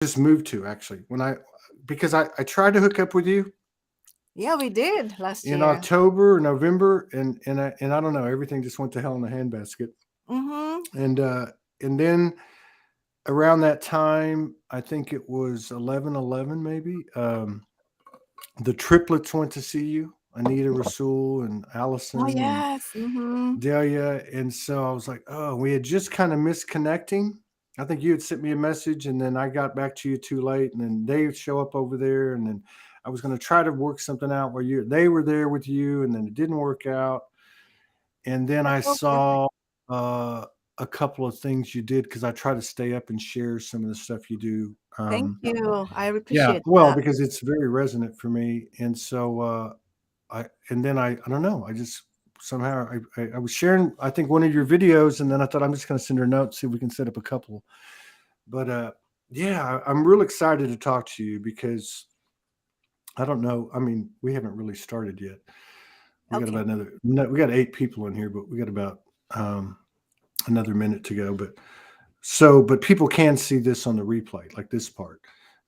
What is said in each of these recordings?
just moved to actually because I tried to hook up with you Yeah, we did last in year. October or November, and I don't know, everything just went to hell in a handbasket. Mm-hmm. And then around that time, I think it was 11/11 maybe. The triplets went to see you, Anita, Rasul, and Oh Allison and yes. Mm-hmm. Delia. And so I was like, oh, we had just kind of missed connecting. I think you had sent me a message, and then I got back to you too late, and then they would show up over there, and then I was going to try to work something out where they were there with you, and then it didn't work out. And then I Okay. saw uh, a couple of things you did because I try to stay up and share some of the stuff you do. Thank you. I Yeah, appreciate well, that. because it's very resonant for me, and so I don't know, I just somehow I was sharing I think one of your videos, and then I thought I'm just going to send her a note, see if we can set up a couple. But yeah, I'm real excited to talk to you because I don't know. I mean, we haven't really started yet. We got Okay. about another. No, we got 8 people in here, but we got about um, another minute to go. But people can see this on the replay, like this part.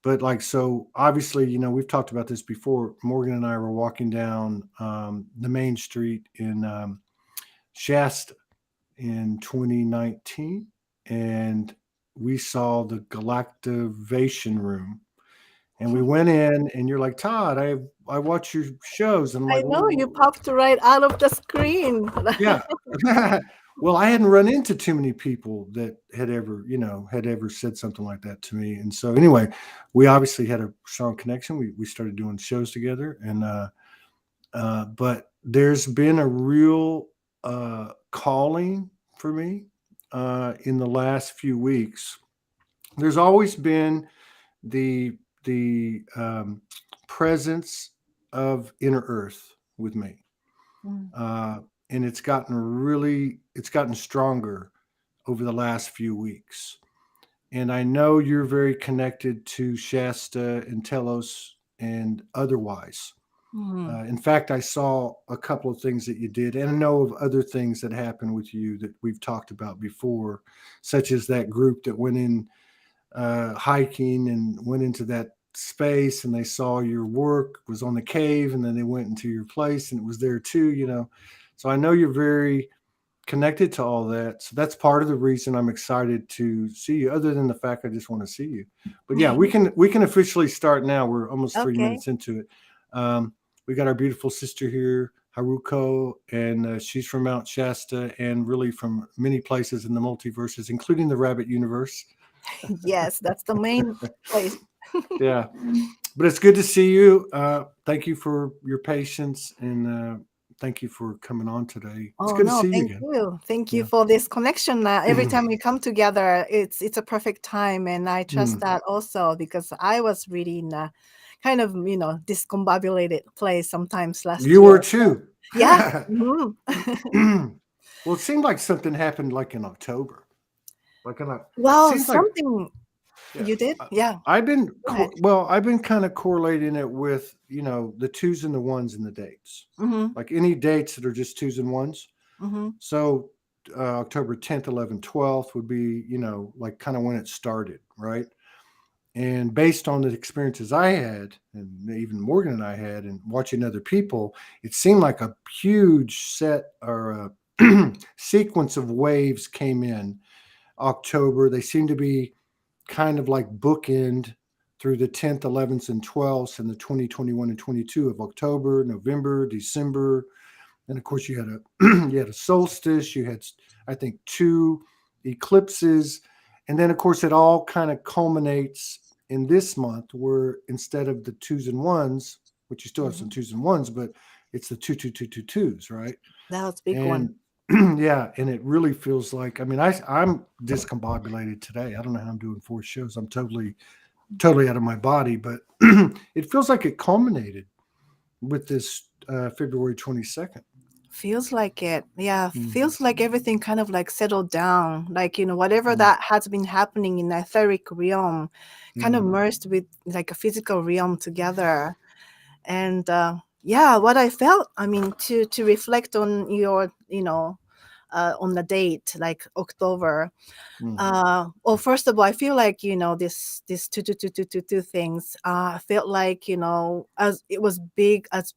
But like so, obviously, we've talked about this before. Morgan and I were walking down the main street in Shasta in 2019, and we saw the Galactivation room, and we went in, and you're like, Todd, I watch your shows, and I'm I like, know you well, popped right out of the screen. yeah. Well, I hadn't run into too many people that had ever said something like that to me. And so anyway, we obviously had a strong connection. We started doing shows together, and but there's been a real calling for me in the last few weeks. There's always been the presence of inner earth with me, Mm. uh, and it's gotten stronger over the last few weeks. And I know you're very connected to Shasta and Telos and otherwise. Mhm. In fact, I saw a couple of things that you did, and I know of other things that happened with you that we've talked about before, such as that group that went in hiking and went into that space, and they saw your work was on the cave, and then they went into your place and it was there too. So I know you're very connected to all that, so that's part of the reason I'm excited to see you, other than the fact I just want to see you. But yeah, we can officially start now. We're almost three Okay. minutes into it. We got our beautiful sister here, Haruko, and she's from Mount Shasta, and really from many places in the multiverses, including the rabbit universe. Yes, that's the main place. Yeah, but it's good to see you. Thank you for your patience, and thank you for coming on today. It's Oh good to no, see you thank again. you. Thank you Yeah. for this connection. Every time we come together, it's a perfect time, and I trust Mm. that also because I was really in a kind of discombobulated place sometimes last You were year. too. Yeah. Mhm. Well, it seemed like something happened like in October. Well, Seems like something yeah. you did? I- Yeah. I've been Go ahead. I've been kind of correlating it with the twos and the ones and the dates, Mm-hmm. like any dates that are just twos and ones. Mm-hmm. So October 10th, 11th, 12th would be like kind of when it started, right? And based on the experiences I had, and even Morgan and I had, and watching other people, it seemed like a huge set or a sequence of waves came in October. They seem to be kind of like bookend through the 10th, 11th, and 12th, and the 2021 and 22 of October, November, December. And of course, you had a you had a solstice. You had, I think, two eclipses, and then of course it all kind of culminates in this month, where instead of the twos and ones, which you still have some Mm-hmm. twos and ones, but it's the two twos, right? That was a big And one. yeah, and it really feels like, I mean, I'm discombobulated today. I don't know how I'm doing 4 shows. I'm totally out of my body, but it feels like it culminated with this February 22nd. Feels like it. Yeah, Mm, feels like everything kind of like settled down. Like, whatever mm, that has been happening in the etheric realm kind of mm, merged with like a physical realm together. And yeah, what I felt, I mean, to reflect on your, on the date like October. Mm. Well, first of all, I feel like, this two things, felt like, as it was big as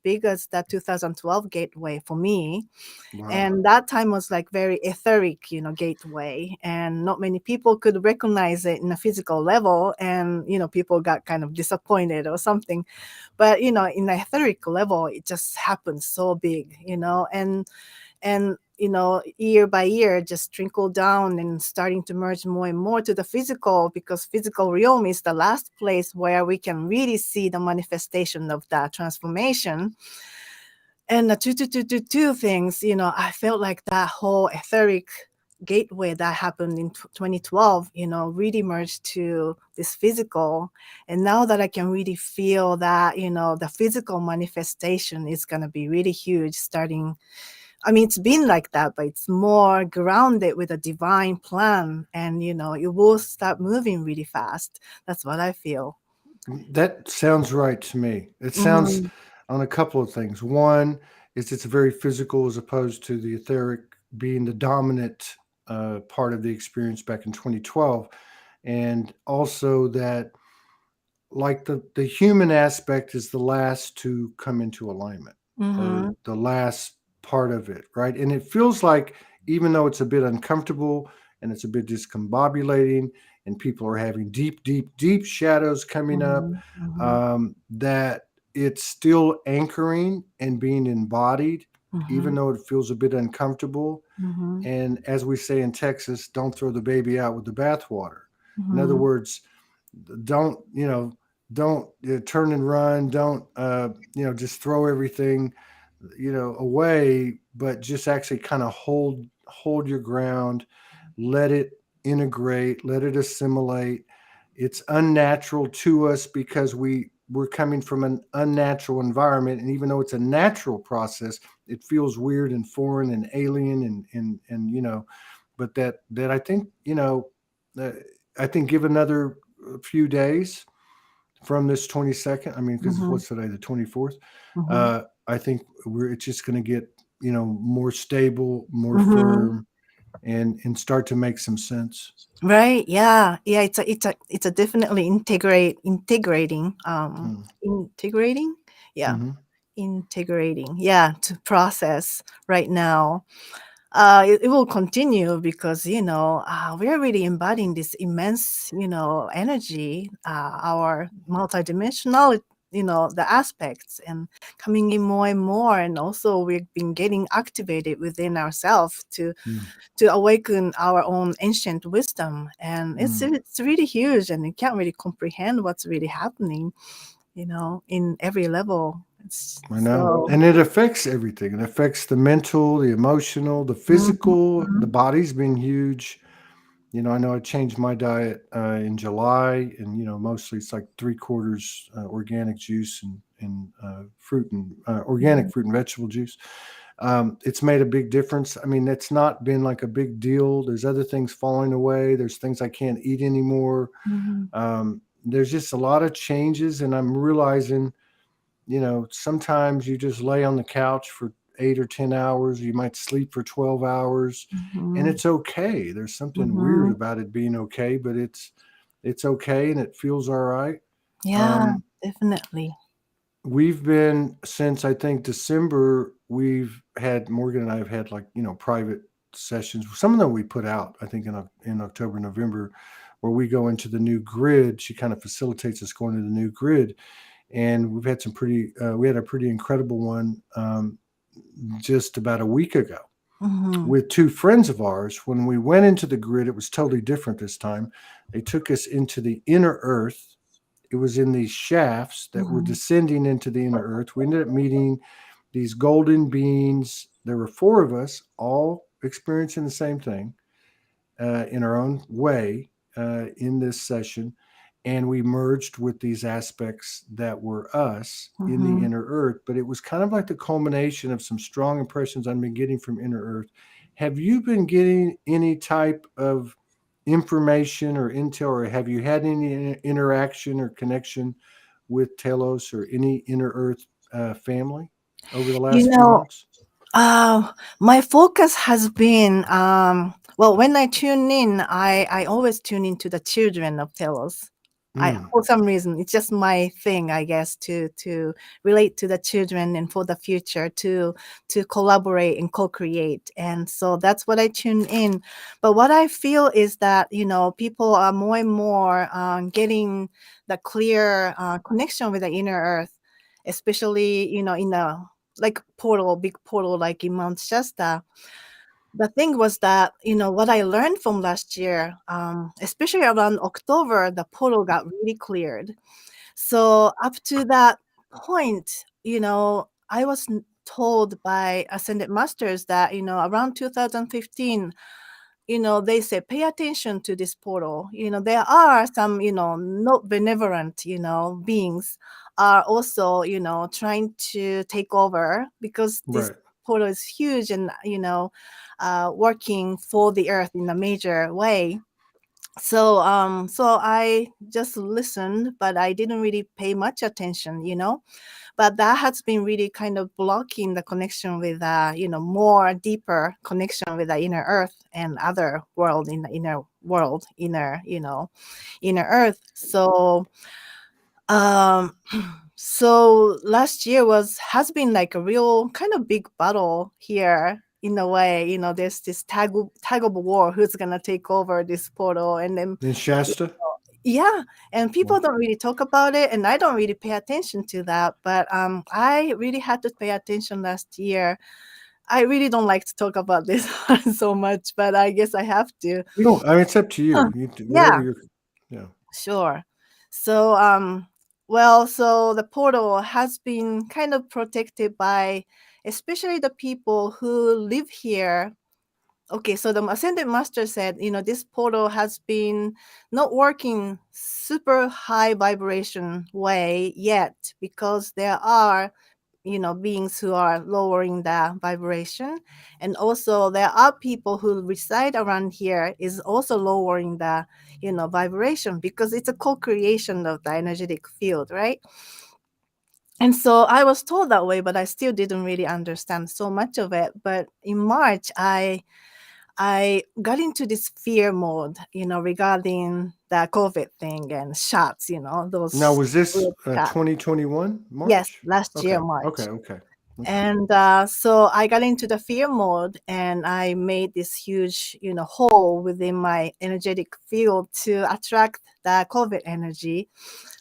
that 2012 gateway for me. Wow. And that time was like very etheric, gateway, and not many people could recognize it in a physical level, and people got kind of disappointed or something. But in the etheric level, it just happened so big, and year by year just trickle down and starting to merge more and more to the physical, because physical realm is the last place where we can really see the manifestation of that transformation. And the two things, I felt like that whole etheric gateway that happened in 2012, really merged to this physical. And now that I can really feel that, the physical manifestation is going to be really huge starting. I mean, it's been like that, but it's more grounded with a divine plan. And, it will start moving really fast. That's what I feel. That sounds right to me. It sounds Mm-hmm. on a couple of things. One is it's very physical as opposed to the etheric being the dominant part of the experience back in 2012. And also that, like, the human aspect is the last to come into alignment, or Mm-hmm. the last part of it, right? And it feels like, even though it's a bit uncomfortable and it's a bit discombobulating, and people are having deep, deep, deep shadows coming up, Mm-hmm. that it's still anchoring and being embodied, even Mm-hmm. though it feels a bit uncomfortable. Mm-hmm. And as we say in Texas, don't throw the baby out with the bathwater. In other Mm-hmm. words, don't don't turn and run, don't just throw everything away, but just actually kind of hold your ground, let it integrate, let it assimilate. It's unnatural to us because we're coming from an unnatural environment, and even though it's a natural process, it feels weird and foreign and alien, and but that I think uh, I think give another few days from this 22nd. I mean, because Mm-hmm. what's today, the 24th. Mm-hmm. I think it's just going to get more stable, more Mm-hmm. firm, and start to make some sense. Right. Yeah. Yeah. It's a definitely integrating. Mm. Integrating. Yeah. Mm-hmm. Integrating. Yeah. To process right now. It will continue because we are really embodying this immense energy, our multidimensional, the aspects, and coming in more and more, and also we've been getting activated within ourselves to awaken our own ancient wisdom, and Mm. it's really huge, and you can't really comprehend what's really happening, in every level. It's I know. so. And it affects everything. It affects the mental, the emotional, the physical. The Mhm. body's been huge. I know I changed my diet in July, and mostly it's like 3/4 organic juice and fruit and organic Mhm. fruit and vegetable juice. It's made a big difference. I mean, it's not been like a big deal. There's other things falling away. There's things I can't eat anymore. Mhm. There's just a lot of changes, and I'm realizing, sometimes you just lay on the couch for 8 or 10 hours. You might sleep for 12 hours, and Mhm. it's okay. There's something weird Mhm. about it being okay, but it's okay, and it feels all right. Yeah, Um, definitely. we've been, since I think December, we've had, Morgan and I have had, like, private sessions. Some of them we put out, I think, in October, November, where we go into the new grid. She kind of facilitates us going to the new grid, and we've had some we had a pretty incredible one just about a week ago Mhm. with two friends of ours. When we went into the grid, it was totally different this time. They took us into the inner earth. It was in these shafts that were Mhm. descending into the inner earth. We ended up meeting these golden beings. There were four of us, all experiencing the same thing in our own way in this session. And we merged with these aspects that were us in the Mhm. inner earth. But it was kind of like the culmination of some strong impressions I've been getting from inner earth. Have you been getting any type of information or intel, or have you had any interaction or connection with Telos or any inner earth family over the You last few know, months? Uh, my focus has been, well, when I tune in, I always tune into the children of Telos. Mm, For some reason, it's just my thing, I guess, to relate to the children and for the future to collaborate and co-create. And so that's what I tune in. But what I feel is that, people are more and more getting the clear connection with the inner earth, especially, in a like portal, big portal like in Mount Shasta. The thing was that, what I learned from last year, especially around October, the portal got really cleared. So up to that point, I was told by Ascended Masters that, around 2015, they say pay attention to this portal. There are some, not benevolent, beings are also, trying to take over because this right. portal is huge and, working for the earth in a major way. So I just listened, but I didn't really pay much attention, but that has been really kind of blocking the connection with more deeper connection with the inner earth and other world in the inner world, inner earth. Um so last year has been like a real kind of big battle here in a way. There's this tag of war who's gonna take over this portal, and then In Shasta? yeah, and people Wow. don't really talk about it, and I don't really pay attention to that. But I really had to pay attention last year. I really don't like to talk about this so much, but I guess I have to. You don't, I mean, it's up to Huh. you. Whatever Yeah, you're, yeah. sure. So the portal has been kind of protected by, especially the people who live here. Okay, so the Ascended Master said, this portal has been not working super high vibration way yet because there are, beings who are lowering the vibration. And also there are people who reside around here is also lowering the, vibration because it's a co-creation of the energetic field, right? And so I was told that way, but I still didn't really understand so much of it. But in March, I got into this fear mode, regarding the COVID thing and shots, Now, those was this weird shots. 2021 Yes, March? last year, Okay. Okay. March. Okay. Okay. And so I got into the fear mode and I made this huge, hole within my energetic field to attract the COVID energy.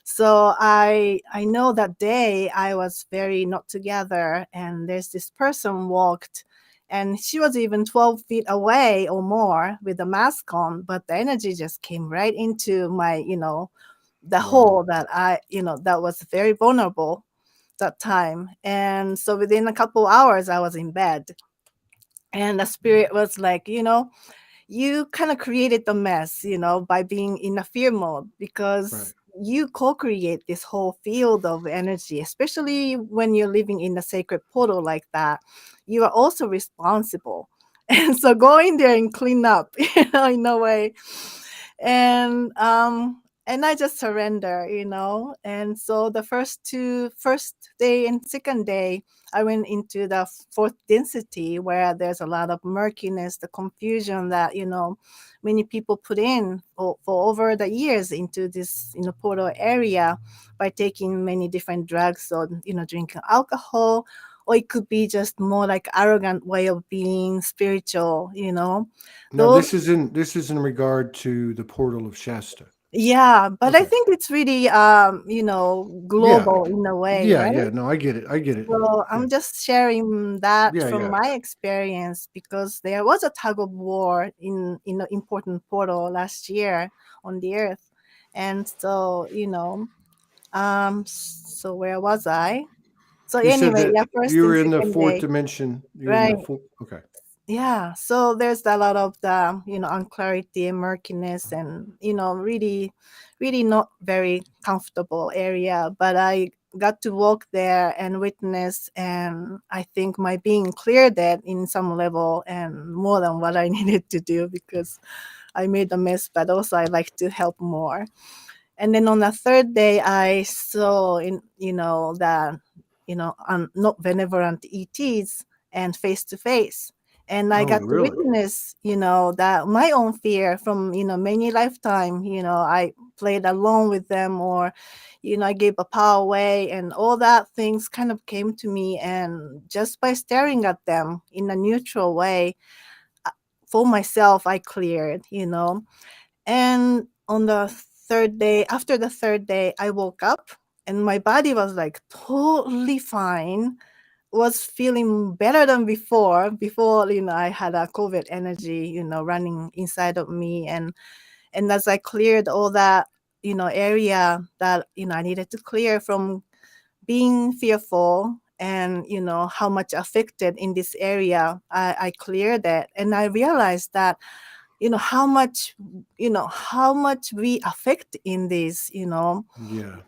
So I know that day I was very not together, and there's this person walked, and she was even 12 feet away or more with a mask on, but the energy just came right into my, the Wow. hole that that was very vulnerable that time. And so within a couple hours I was in bed, and the spirit was like, you kind of created the mess, by being in a fear mode, Right. because you co-create this whole field of energy, especially when you're living in a sacred portal like that. You are also responsible. And so go in there and clean up, in a way. And I just surrender, and so the first day and second day I went into the fourth density, where there's a lot of murkiness, the confusion that, many people put in for over the years into this, portal area, by taking many different drugs, or, drinking alcohol, or it could be just more like arrogant way of being spiritual, Now, those. this is in regard to the portal of Shasta. Yeah, but I Okay. think it's really, Yeah. global in a way, Yeah. right? Yeah. No, I get it. I get it. So Yeah. I'm just sharing that Yeah. from Yeah. my experience, because there was a tug of war in an important portal last year on the earth. And so, so where was I? So You said anyway, that yeah, first you and were in the second fourth day, dimension. You were in right? the fourth. Okay. Yeah, so there's a lot of the, unclarity and murkiness, and, really, really not very comfortable area. But I got to walk there and witness, and I think my being cleared that in some level, and more than what I needed to do, because I made a mess, but also I like to help more. And then on the third day, I saw in, that, not benevolent ETs, and face to face. And I Oh, got to really? witness, that my own fear from, many lifetime, I played along with them, or, I gave a power away, and all that things kind of came to me. And just by staring at them in a neutral way, uh, for myself, I cleared. And on the third day, after the third day, I woke up and my body was like totally fine, was feeling better than before. Before, I had a COVID energy, running inside of me. And as I cleared all that, area that, I needed to clear from being fearful, and, how much affected in this area, I cleared it. And I realized that, how much we affect in this, Yeah.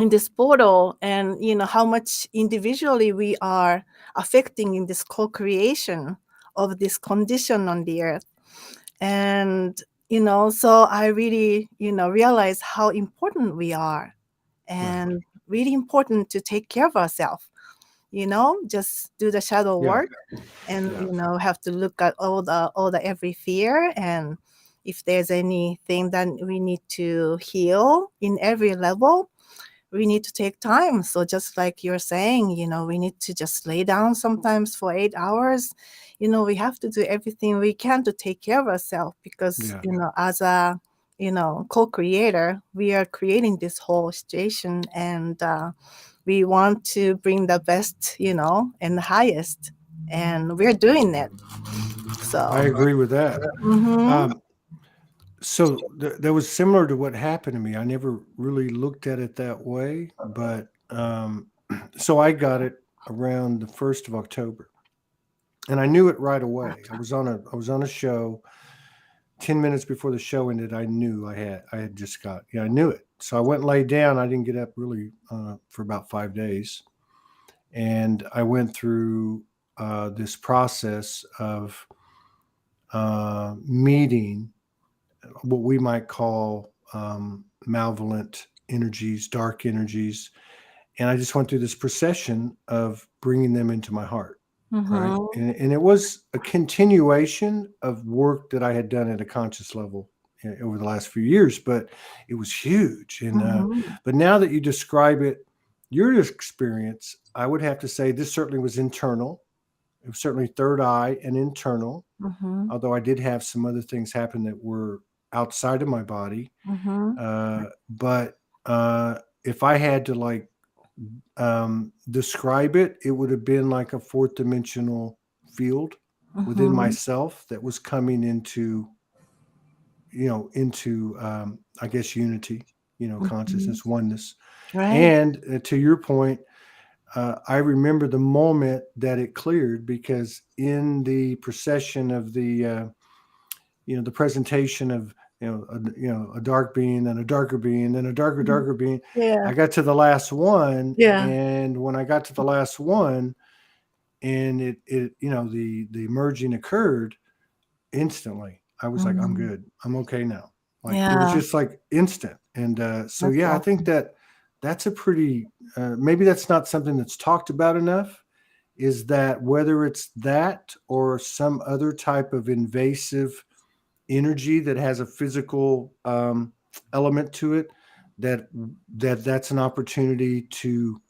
in this portal, and how much individually we are affecting in this co-creation of this condition on the earth. And so I really realize how important we are, Right. and really important to take care of ourselves, just do the shadow Yeah. work, and Yeah. have to look at all the every fear, and if there's anything that we need to heal in every level, we need to take time. So just like you're saying, we need to just lay down sometimes for 8 hours. We have to do everything we can to take care of ourselves, because Yeah. as a co-creator, we are creating this whole situation, and we want to bring the best, and the highest, and we're doing it. I So agree with that. mm-hmm, Um, so that was similar to what happened to me. I never really looked at it that way, but so I got it around the 1st of October, and I knew it right away. I was on a show. 10 minutes before the show ended, I knew I had just got, yeah, I knew it. So I went and laid down. I didn't get up really for about 5 days, and I went through this process of meeting what we might call malevolent energies, dark energies. And I just went through this procession of bringing them into my heart. Right. mm-hmm, And it was a continuation of work that I had done at a conscious level over the last few years, but it was huge. And, mm-hmm, but now that you describe it, your experience, I would have to say this certainly was internal. It was certainly third eye and internal, mm-hmm, although I did have some other things happen that were outside of my body. mm-hmm, But if I had to describe it, it would have been like a fourth dimensional field within mm-hmm, myself that was coming into I guess unity, mm-hmm. consciousness, oneness. Right. And to your point, I remember the moment that it cleared, because in the procession of the presentation of a dark being, then a darker being, then a darker being. Yeah. I got to the last one, Yeah. and when I got to the last one, and the merging occurred instantly, I was like, I'm Mhm. good, I'm okay now. Like it was Yeah, just like instant. And so that's yeah, I think awesome. that's a pretty maybe that's not something that's talked about enough, is that whether it's that or some other type of invasive energy that has a physical element to it, that that's an opportunity to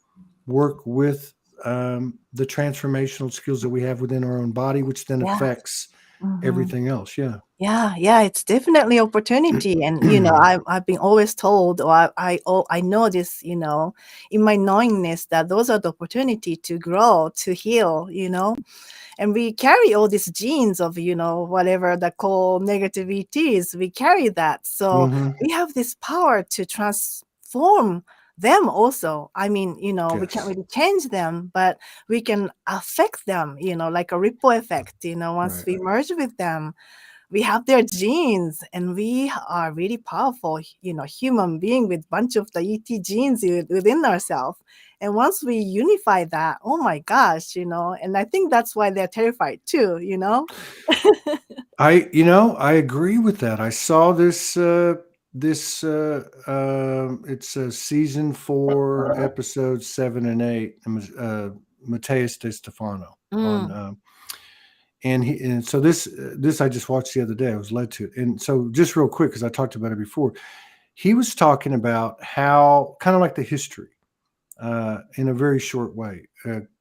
work with the transformational skills that we have within our own body, which then Yeah. affects Mhm. everything else. Yeah. Yeah, yeah, it's definitely opportunity. And I've been always told, or I know this, in my knowingness, that those are the opportunity to grow, to heal. And we carry all these genes of, whatever the core negativity is, we carry that. So Hmm. we have this power to transform them also. I mean, we can't Yes. really change them, but we can affect them, like a ripple effect. Once Right. we merge with them, we have their genes, and we are really powerful, human being with bunch of the ET genes within ourselves. And once we unify that, oh my gosh, and I think that's why they're terrified too. I agree with that. I saw it's season 4, episodes 7 and 8. Mateus De Stefano. on Mm. and so this I just watched the other day. I was led to it. And so just real quick, because I talked about it before, he was talking about how kind of like the history in a very short way,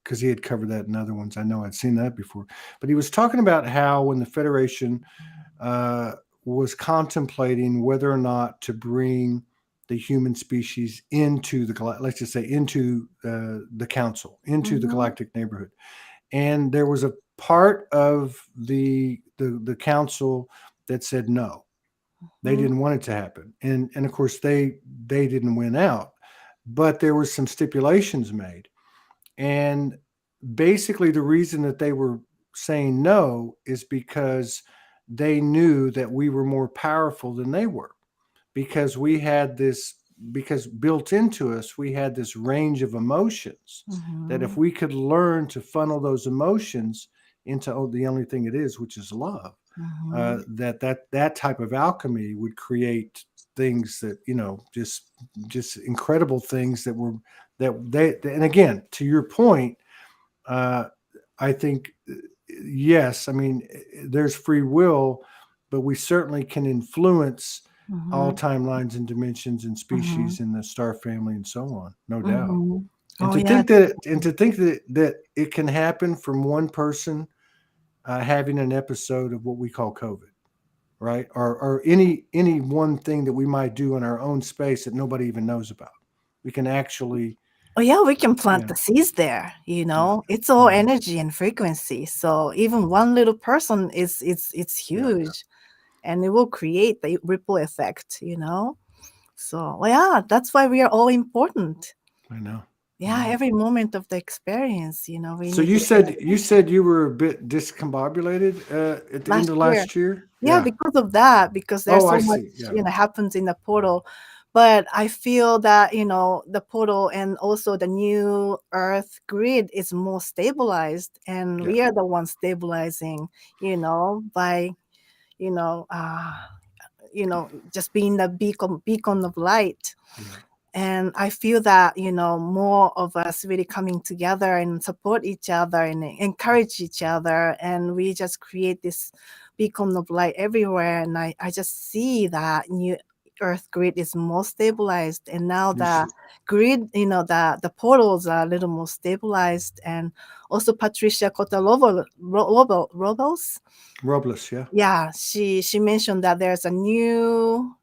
because he had covered that in other ones. I know I'd seen that before, but he was talking about how when the Federation uh, was contemplating whether or not to bring the human species into let's just say into the council, into the Mhm. galactic neighborhood, and there was a part of the council that said no, they Mhm. didn't want it to happen, and of course they didn't win out, but there were some stipulations made, and basically the reason that they were saying no is because they knew that we were more powerful than they were, because we had this, because built into us we had this range of emotions that if Mhm. we could learn to funnel those emotions into the only thing it is, which is love, Mhm. that type of alchemy would create things that, just incredible things that were, that they, and again, to your point, uh, I think, yes, I mean, there's free will, but we certainly can influence all Mhm. timelines and dimensions and Mhm. species in the star family and so on, no doubt. Mhm. And Oh to yeah. think that it can happen from one person having an episode of what we call COVID, right? Or any one thing that we might do in our own space that nobody even knows about. We can actually, Oh yeah, we can plant yeah, the seeds there, you yeah, know. It's all hmm, energy and frequency. So even one little person is it's yeah, huge and it will create the ripple effect, you know. So well, yeah, that's why we are all important. I know, I Yeah, know. every moment of the experience, you know, we So need you to pay said attention. you were a bit discombobulated at the end Last of year. last year. Yeah, Yeah. because of that, because there's Oh, I so much, see. Yeah. you know, happens in the portal. But I feel that, you know, the portal and also the new Earth grid is more stabilized, and Yeah. we are the ones stabilizing, you know, by, you know, just being the beacon of light. Yeah. And I feel that, you know, more of us really coming together and support each other and encourage each other, and we just create this beacon of light everywhere. And I just see that new earth grid is more stabilized, and now You the should. grid, you know, the portals are a little more stabilized. And also Patricia Robles, Robles. Yeah. yeah, she mentioned that there's a new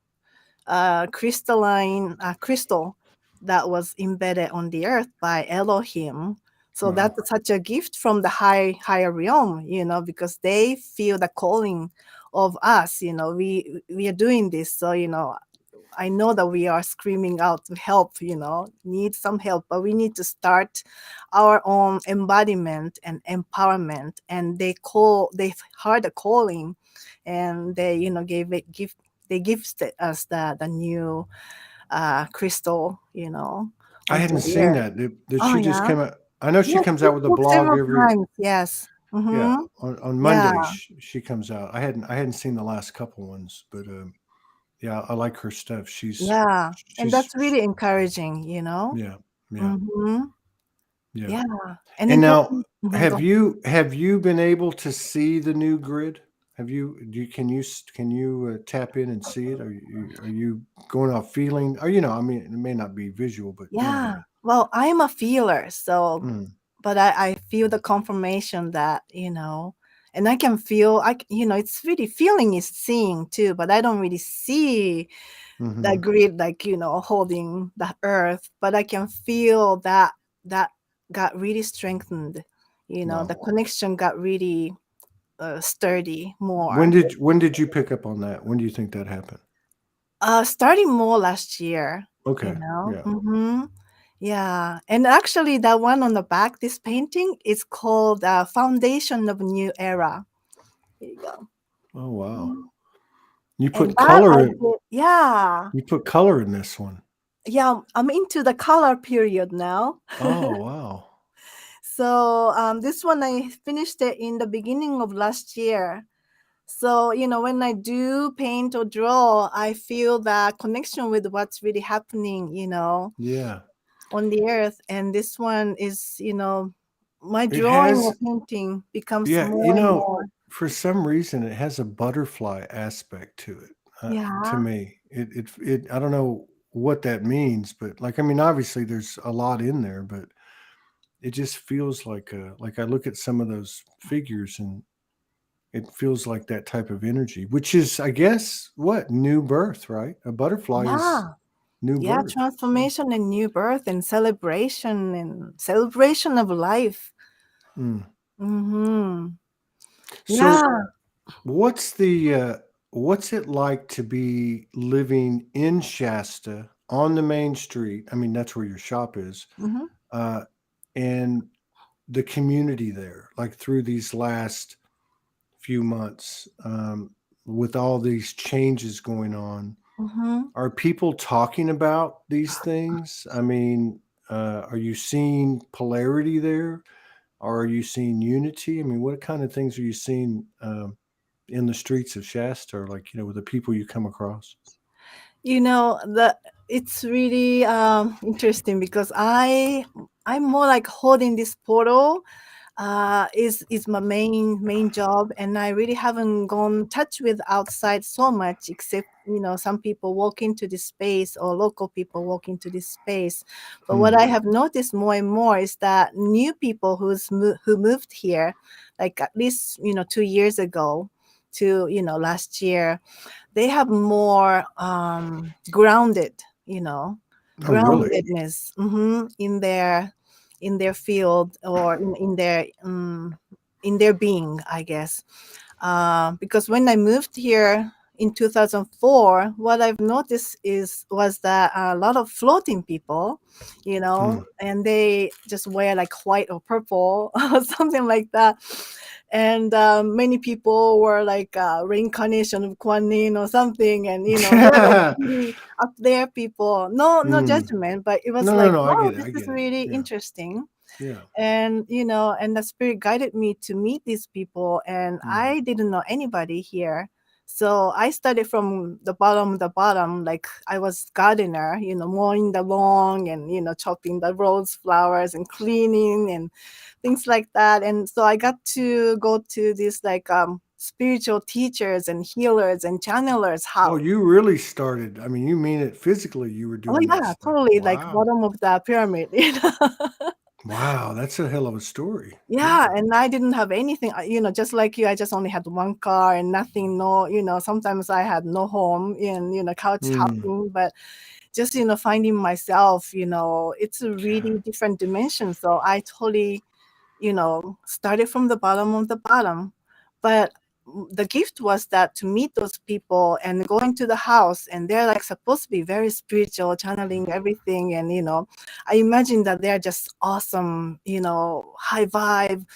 crystalline crystal that was embedded on the earth by Elohim. So Wow. that's such a gift from the higher realm, you know, because they feel the calling of us. You know, we are doing this, so you know, I know that we are screaming out to help. You know, need some help, but we need to start our own embodiment and empowerment. And they heard the calling, and they, you know, they give us the new crystal, you know, I onto hadn't the seen earth. that. Did Oh she just yeah, come out? I know she yes, comes we out with a spoke blog several every, times. Yes. yeah, Mm-hmm. on Yeah, Mondays she comes out. I hadn't seen the last couple ones, but yeah, I like her stuff. yeah, and She's that's really encouraging, you know. yeah, yeah, Mm-hmm. yeah. Yeah, and And now, important. Mhm, go ahead. have you been able to see the new grid? Have you do you, can you tap in and see it? Are you going off feeling? Or I mean, it may not be visual, but you know what I Yeah. mean. Well, I'm a feeler, so Mm, but I feel the confirmation that, you know, and I can feel you know, it's really feeling is seeing too, but I don't really see the mm-hmm. grid like, you know, holding the earth, but I can feel that that got really strengthened. You know, the Wow. connection got really sturdy more. When did you pick up on that? When do you think that happened? Starting more last year, you Okay. know. Yeah. Mm-hmm. Yeah, and actually, that one on the back, this painting is called "Foundation of New Era." Here you go. Oh wow. Mhm. You And put that I color in. did, yeah, You put color in this one. yeah. I'm into the color period now. Oh wow. So this one I finished it in the beginning of last year. So, you know, when I do paint or draw, I feel that connection with what's really happening, you know, Yeah. on the earth. And this one is, you know, my It drawing or has, painting becomes yeah, you more and know, more. for some reason it has a butterfly aspect to it. To Yeah. me, it I don't know what that means, but like I mean, obviously there's a lot in there, but it just feels like I look at some of those figures and it feels like that type of energy, which is, I guess, what new birth, right? A butterfly is Yeah. new Yeah, birth. Yeah. transformation and new birth and celebration of life. Mm. Mm-hmm. So, Yeah. what's what's it like to be living in Shasta on the main street? I mean, that's where your shop is, Mm-hmm. uh, and the community there, like through these last few months, with all these changes going on. Mm-hmm. Are people talking about these things? I mean, are you seeing polarity there? Or are you seeing unity? I mean, what kind of things are you seeing in the streets of Shasta, or like, with the people you come across? You know, the it's really interesting because I'm more like holding this portal is my main job, and I really haven't gone touch with outside so much, except some people walk into this space or local people walk into this space. But what Hmm. I have noticed more and more is that new people who moved here, like at least 2 years ago to last year, they have more grounded, Oh, really? groundedness in their field or in their being, I guess. Because when I moved here in 2004, what I've noticed was that a lot of floating people, Hmm. and they just wear like white or purple or something like that. And many people were like reincarnation of Kuan Yin or something, and they're like really up there people. No Mm. judgment, but it was No, no, like, no. I wow, get it. this I is get it. really Yeah. interesting. Yeah. And the spirit guided me to meet these people, and Mm. I didn't know anybody here. So I started from the bottom, like I was gardener, mowing the lawn and chopping the rose flowers and cleaning and things like that. And so I got to go to these like spiritual teachers and healers and channelers Oh, house. you really started. I mean, you mean it physically. You were Oh doing this yeah, stuff. totally, like Wow. bottom of the pyramid. Wow. That's a hell of a story. Yeah, Yeah. and I didn't have anything, just like you, I just only had one car and nothing, no, sometimes I had no home in, couch Mm. hopping, but just, finding myself, it's a really different dimension. So I totally, started from the bottom of the bottom. But the gift was that to meet those people and go into the house, and they're like supposed to be very spiritual, channeling everything. And, I imagine that they're just awesome, high vibe,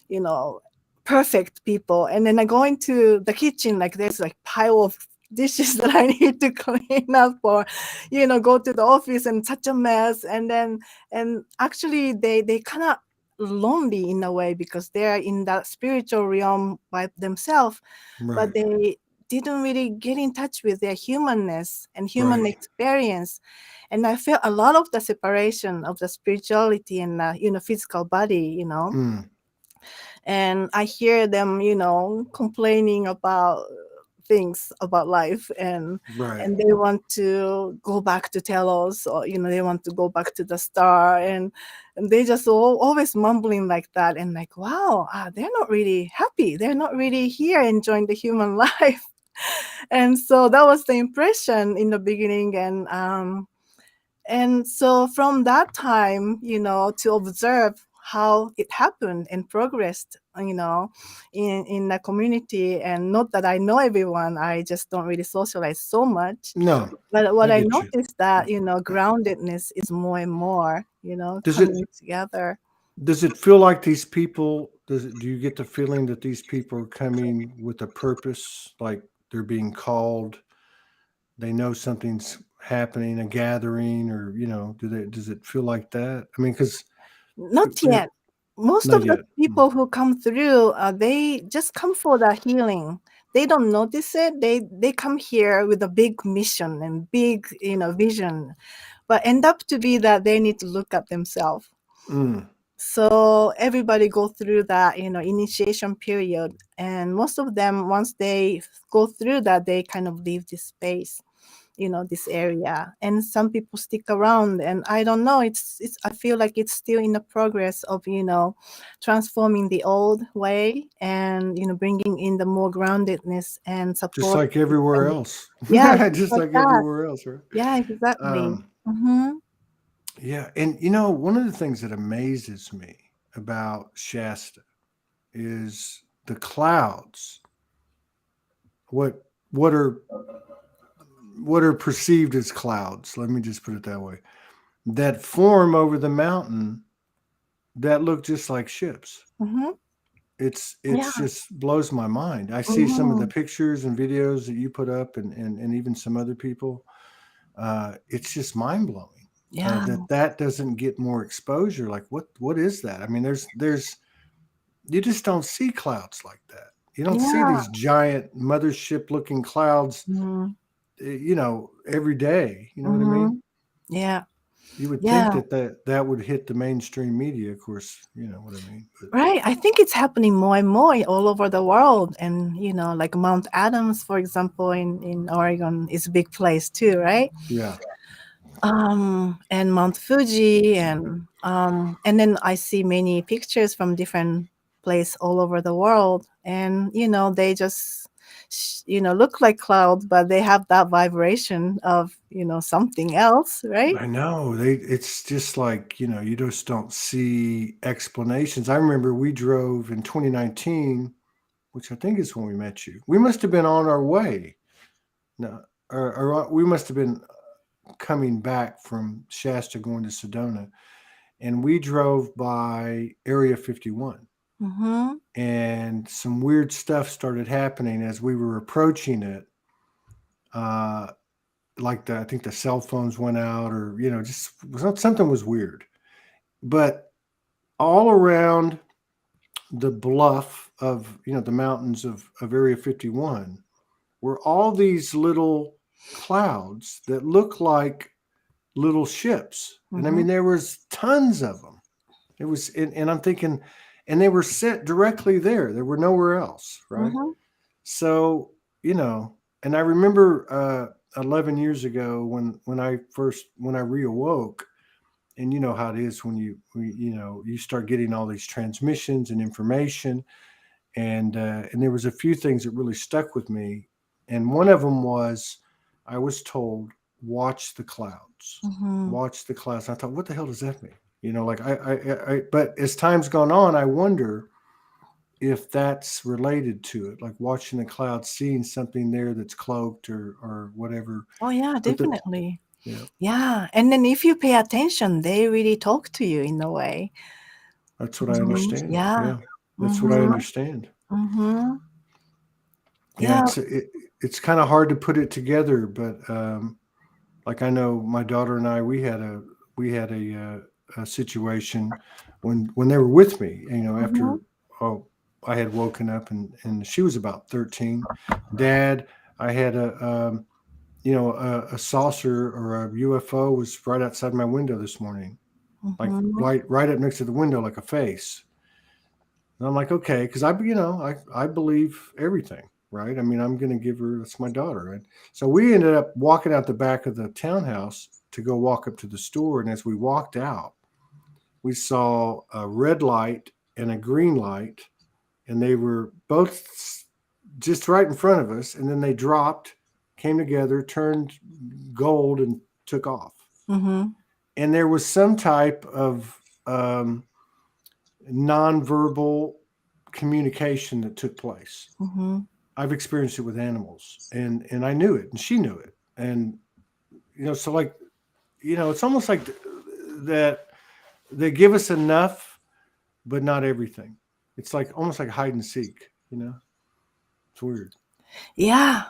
you know, perfect people. And then I go into the kitchen, like there's like pile of dishes that I need to clean up, or, go to the office and such a mess. And actually they kind of lonely in a way because they're in that spiritual realm by themselves, but Right. they didn't really get in touch with their humanness and human Right. experience. And I felt a lot of the separation of the spirituality and physical body. Mm. And I hear them, complaining about things about life, Right. and they want to go back to Telos, or they want to go back to the star, and they just always mumbling like that, and like, wow, they're not really happy, they're not really here enjoying the human life. And so that was the impression in the beginning. And so from that time, to observe how it happened and progressed, in the community. And not that I know everyone, I just don't really socialize so much. No, But what I I get you. noticed that, groundedness is more and more, Does it coming together. does it feel like these people, do you get the feeling that these people are coming with a purpose, like they're being called, they know something's happening, a gathering, or does it feel like that? I mean, because Not yet. Most not of the yet. Mm. people who come through, they just come for the healing. They don't notice it. They come here with a big mission and big, vision, but end up to be that they need to look at themselves. Mm. So everybody go through that, initiation period, and most of them, once they go through that, they kind of leave this space, this area, and some people stick around. And I don't know, it's I feel like it's still in the progress of, transforming the old way, and bringing in the more groundedness and Just support. like everywhere else. Yeah, just Just like like that. everywhere else, right? Yeah, exactly. Um, Mm-hmm. yeah, and one of the things that amazes me about Shasta is the clouds. What what are what are perceived as clouds? Let me just put it that way. That form over the mountain that look just like ships. Mm-hmm. It's Yeah. just blows my mind. I see some of the Mm-hmm. pictures and videos that you put up, and even some other people. It's just mind blowing Yeah. that doesn't get more exposure. Like what is that? I mean, there's you just don't see clouds like that. You don't see Yeah. these giant mothership looking clouds, Mm-hmm. every day. You know what I Mm-hmm. mean? Yeah. You would think Yeah. that would hit the mainstream media, of course. You know what I mean? But Right. I think it's happening more and more all over the world. And, like Mount Adams, for example, in Oregon is a big place too, right? yeah, And Mount Fuji, and then I see many pictures from different places all over the world. And, they just look like clouds, but they have that vibration of, something else, right? I know. It's just like, you just don't see explanations. I remember we drove in 2019, which I think is when we met you. We must have been on our way. No, or we must have been coming back from Shasta going to Sedona, and we drove by Area 51, Mm-hmm. and some weird stuff started happening as we were approaching it. Uh, like I think the cell phones went out, or just something was weird. But all around the bluff of the mountains of Area 51 were all these little clouds that look like little ships. And I Mm-hmm. mean, there was tons of them. It was, and I'm thinking, and they were set directly there. There were nowhere else, right? Mm-hmm. So, and I remember 11 years ago when I reawoke, and you know how it is when you start getting all these transmissions and information, and there was a few things that really stuck with me, and one of them was I was told, watch the clouds, Mm-hmm. watch the clouds. And I thought, what the hell does that mean? Like but as time's gone on, I wonder if that's related to it, like watching the clouds, seeing something there that's cloaked or whatever. Oh, yeah, But definitely. yeah, Yeah. And then if you pay attention, they really talk to you in a way. that's what I Mhm. understand. Yeah. Yeah, that's what I Mhm. understand. Mhm. Yeah, Yeah. it's kind of hard to put it together, but like I know my daughter and I, we had a situation when they were with me. Mhm. After oh, I had woken up, and she was about 13. Dad, I had a saucer or a UFO was right outside my window this morning, like Mhm. right up next to the window, like a face. And I'm like, okay, because I believe everything, right? I mean, I'm going to give her, that's my daughter, right? So we ended up walking out the back of the townhouse to go walk up to the store, and as we walked out, we saw a red light and a green light, and they were both just right in front of us, and then they dropped, came together, turned gold, and took off. Mhm. And there was some type of nonverbal communication that took place. Mhm. I've experienced it with animals, and I knew it, and she knew it, and so like it's almost like that they give us enough, but not everything. It's like almost like hide and seek. It's weird. Yeah.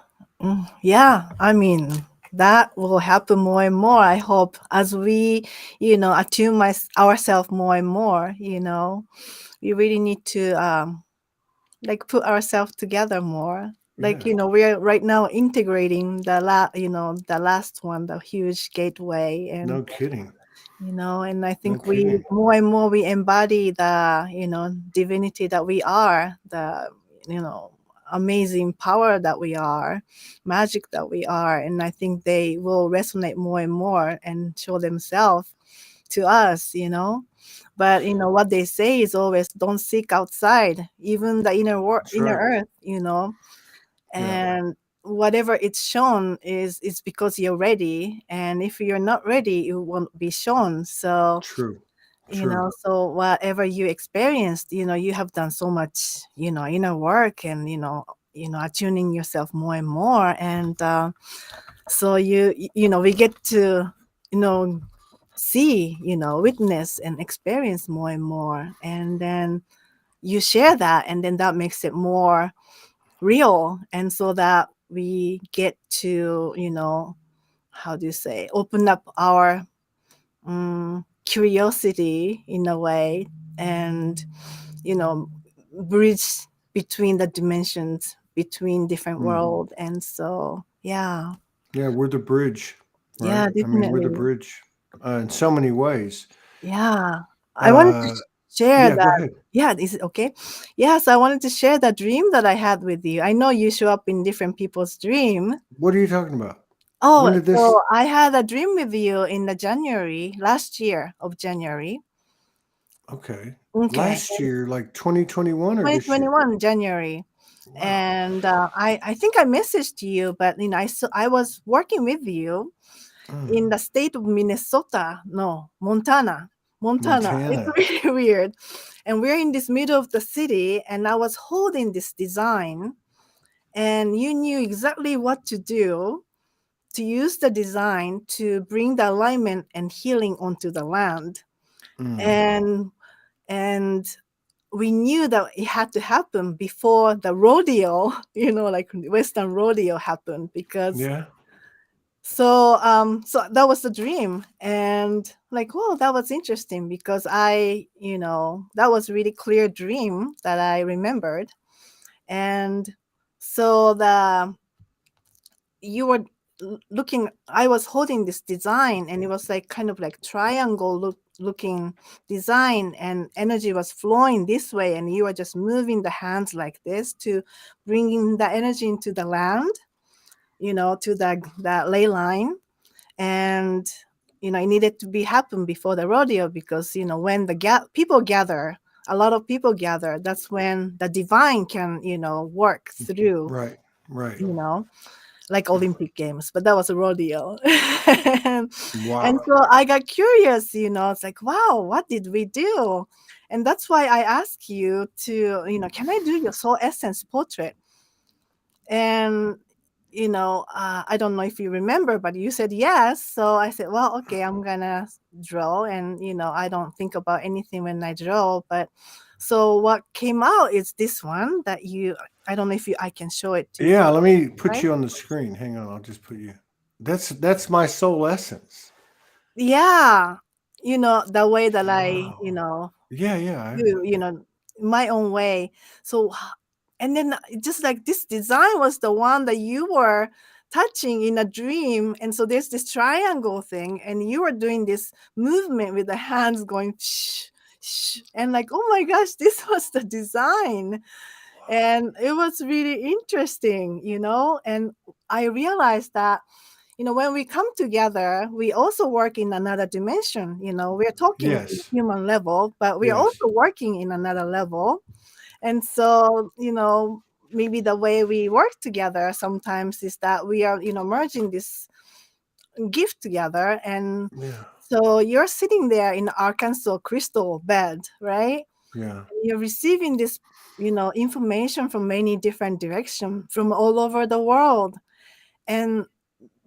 Yeah. I mean, that will happen more and more. I hope as we, attune ourselves more and more. We really need to like put ourselves together more. Like, Yeah. we are right now integrating the last one, the huge gateway. And No kidding. And I No think we kidding. more and more we embody the divinity that we are, the you know amazing power that we are, magic that we are, and I think they will resonate more and more and show themselves to us. But what they say is always don't seek outside, even the That's inner right. earth. Yeah. And whatever it's shown is because you're ready, and if you're not ready, it won't be shown. So True. True. whatever you experienced, you have done so much, inner work, and attuning yourself more and more. And so we get to you know see, witness and experience more and more, and then you share that, and then that makes it more real. And so that we get to, how do you say, open up our curiosity in a way, and you know bridge between the dimensions, between different Mm. world. And so Yeah, we're the bridge, right? yeah, I mean, we're the definitely. bridge in so many ways. Yeah, I wanted to Uh, share yeah, go that. ahead. Yeah, is it okay? Yes, I wanted to share that dream that I had with you. I know you show up in different people's dream. What are you talking about? When Oh, did this? so I had a dream with you in the January, last year of January. Okay. Okay, Last year, like 2021 or this year? 2021 January. Wow. And I think I messaged you, but I was working with you Mm. in the state of Minnesota. No, Montana. It's Montana. really weird. And we're in this middle of the city, and I was holding this design, and you knew exactly what to do to use the design to bring the alignment and healing onto the land. Mm. And we knew that it had to happen before the rodeo, like Western rodeo happened, because Yeah. so that was the dream. And like, oh, that was interesting, because that was really clear dream that I remembered. And so you were looking, I was holding this design, and it was like kind of like triangle looking design, and energy was flowing this way, and you were just moving the hands like this to bringing the energy into the land, to the ley line. And it needed to be happen before the rodeo, because when the people gather, a lot of people gather, that's when the divine can work through, Right. Right. you know like Olympic Games, but that was a rodeo. and, and Wow. so I got curious, it's like, wow, what did we do? And that's why I asked you to, can I do your soul essence portrait? And, I don't know if you remember, but you said yes. So I said, well, okay, I'm gonna draw. And, I don't think about anything when I draw. But so what came out is this one that I don't know if I can show it to you, Yeah, let me put right? you on the screen. Hang on, I'll just put you. That's my soul essence. Yeah, the way that I, Wow. Yeah, yeah. do, my own way. So, and then just like this design was the one that you were touching in a dream. And so there's this triangle thing, and you were doing this movement with the hands going shh, shh, and like, oh my gosh, this was the design. And it was really interesting, and I realized that when we come together, we also work in another dimension. We're talking in yes. human level, but we're Yes. also working in another level. And so, maybe the way we work together sometimes is that we are, merging this gift together. And Yeah. so you're sitting there in Arkansas crystal bed, right? Yeah. You're receiving this, information from many different directions from all over the world. And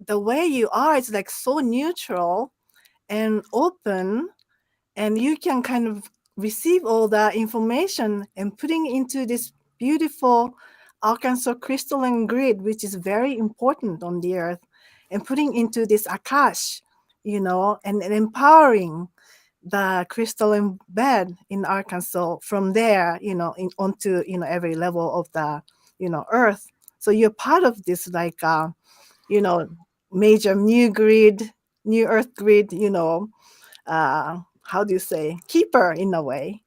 the way you are is like so neutral and open, and you can kind of receive all that information and putting into this beautiful Arkansas crystalline grid, which is very important on the earth, and putting into this Akash, and empowering the crystalline bed in Arkansas from there, onto, every level of the, earth. So you're part of this, like, you know, major new grid, new earth grid, how do you say, keeper in a way.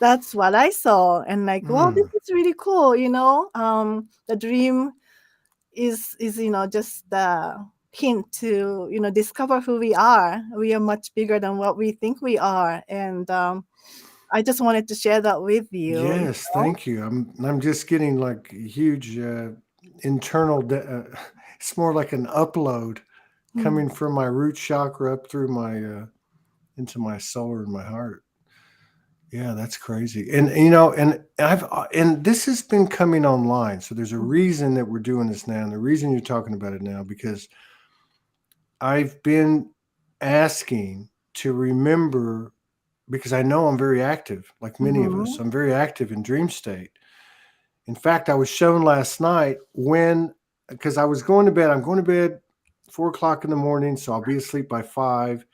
That's what I saw, and like, wow, this Mm. is really cool. The dream is just the hint to discover who we are. We are much bigger than what we think we are, and I just wanted to share that with you. Yes, thank you. I'm just getting like huge internal. It's more like an upload Mm. coming from my root chakra up through my into my soul and my heart. Yeah, that's crazy. And this has been coming online. So there's a reason that we're doing this now, and the reason you're talking about it now because I've been asking to remember because I know I'm very active, like many of us. Mhm. I'm very active in dream state. In fact, I was shown last night because I was going to bed. I'm going to bed 4 o'clock in the morning, so I'll be asleep by 5.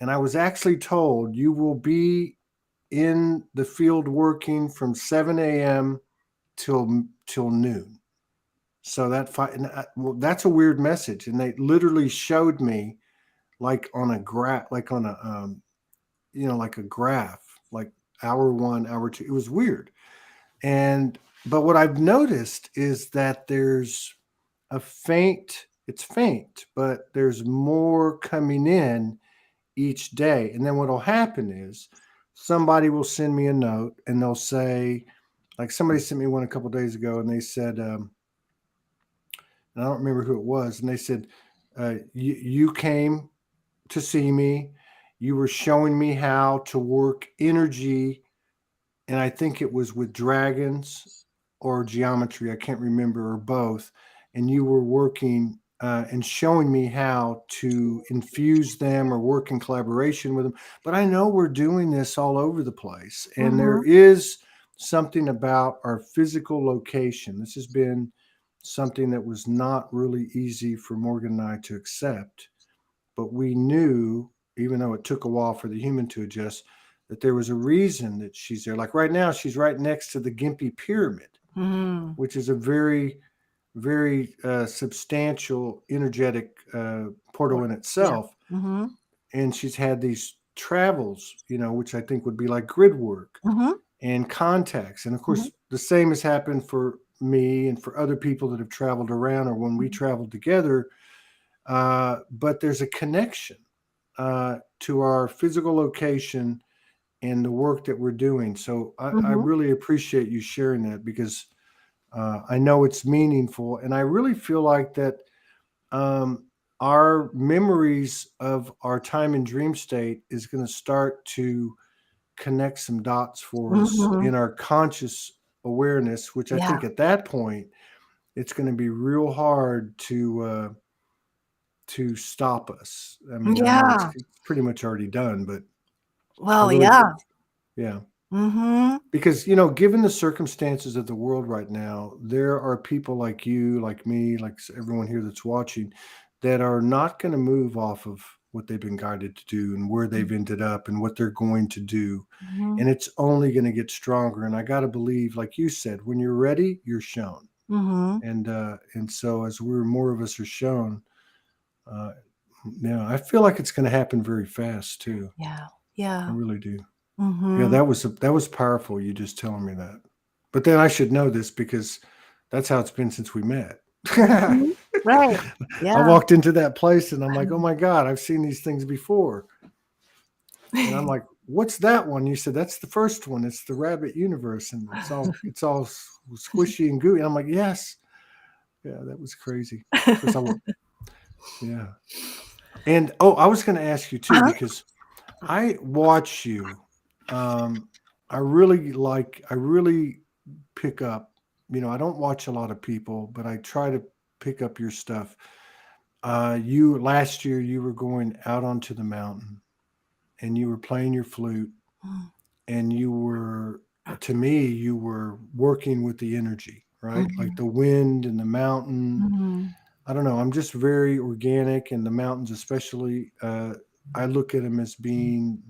And I was actually told you will be in the field working from 7 a.m. till noon. So well, that's a weird message, and they literally showed me like on a graph, like on a like a graph, like hour one, hour two. It was weird, and but what I've noticed is that there's a faint. It's faint, but there's more coming in each day. And then what'll happen is somebody will send me a note and they'll say, like somebody sent me one a couple days ago, and they said, and I don't remember who it was, and they said, you came to see me, you were showing me how to work energy, and I think it was with dragons or geometry, I can't remember, or both, and you were working and showing me how to infuse them or work in collaboration with them. But I know we're doing this all over the place, and there Mhm. is something about our physical location. This has been something that was not really easy for Morgan and I to accept, but we knew, even though it took a while for the human to adjust, that there was a reason that she's there. Like right now, she's right next to the Gimpy Pyramid, Mhm. which is a very, very substantial energetic portal Or in yeah. itself. Mhm. And she's had these travels, which I think would be like grid work Mhm. and contacts. And of Mhm. course, the same has happened for me and for other people that have traveled around or when we traveled together. But there's a connection to our physical location and the work that we're doing. So I Mhm. really appreciate you sharing that because I know it's meaningful, and I really feel like that um, our memories of our time in dream state is going to start to connect some dots for us Mhm. in our conscious awareness. Which I Yeah. think at that point it's going to be real hard to stop us. I mean, I know Yeah. it's pretty much already done, but I Well, really, yeah. yeah. Mhm. Because, given the circumstances of the world right now, there are people like you, like me, like everyone here that's watching, that are not going to move off of what they've been guided to do and where they've ended up and what they're going to do. Mhm. And it's only going to get stronger. And I got to believe, like you said, when you're ready, you're shown. Mhm. And so as more of us are shown, uh, yeah, I feel like it's going to happen very fast too. Yeah. I Yeah. really do. Yeah, Mhm. that was powerful. You just telling me that. But then I should know this because that's how it's been since we met. I Mhm. Right. Yeah. walked into that place and I'm like, oh my God, I've seen these things before. And I'm like, what's that one? You said that's the first one. It's the rabbit universe, and it's all squishy and gooey. And I'm like, yes, yeah, that was crazy. Of course, yeah. And I was going to ask you too Uh-huh. because I watch you. Um, I really pick up. I don't watch a lot of people, but I try to pick up your stuff. You last year you were going out onto the mountain and you were playing your flute and you were, to me, you were working with the energy, right? Like Mhm. the wind and the mountain. Mhm. I don't know. I'm just very organic, and the mountains, especially. I look at them as being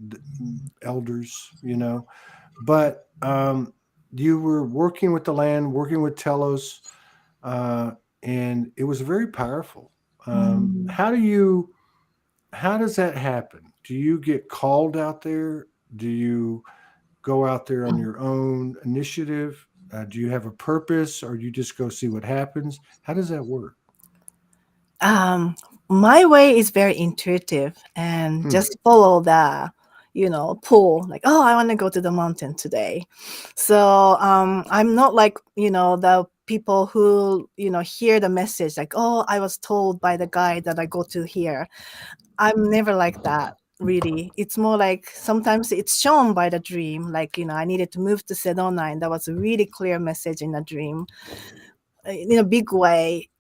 elders, But you were working with the land, working with Telos, uh, and it was very powerful. Mhm. How does that happen? do you get called out there? Do you go out there on your own initiative? Do you have a purpose, or do you just go see what happens? How does that work? Um, my way is very intuitive and Hmm. just follow the, pull. Like, oh, I want to go to the mountain today. So I'm not like, the people who, hear the message like, oh, I was told by the guide that I go to here. I'm never like that. Really, it's more like sometimes it's shown by the dream. Like, I needed to move to Sedona, and that was a really clear message in a dream in a big way.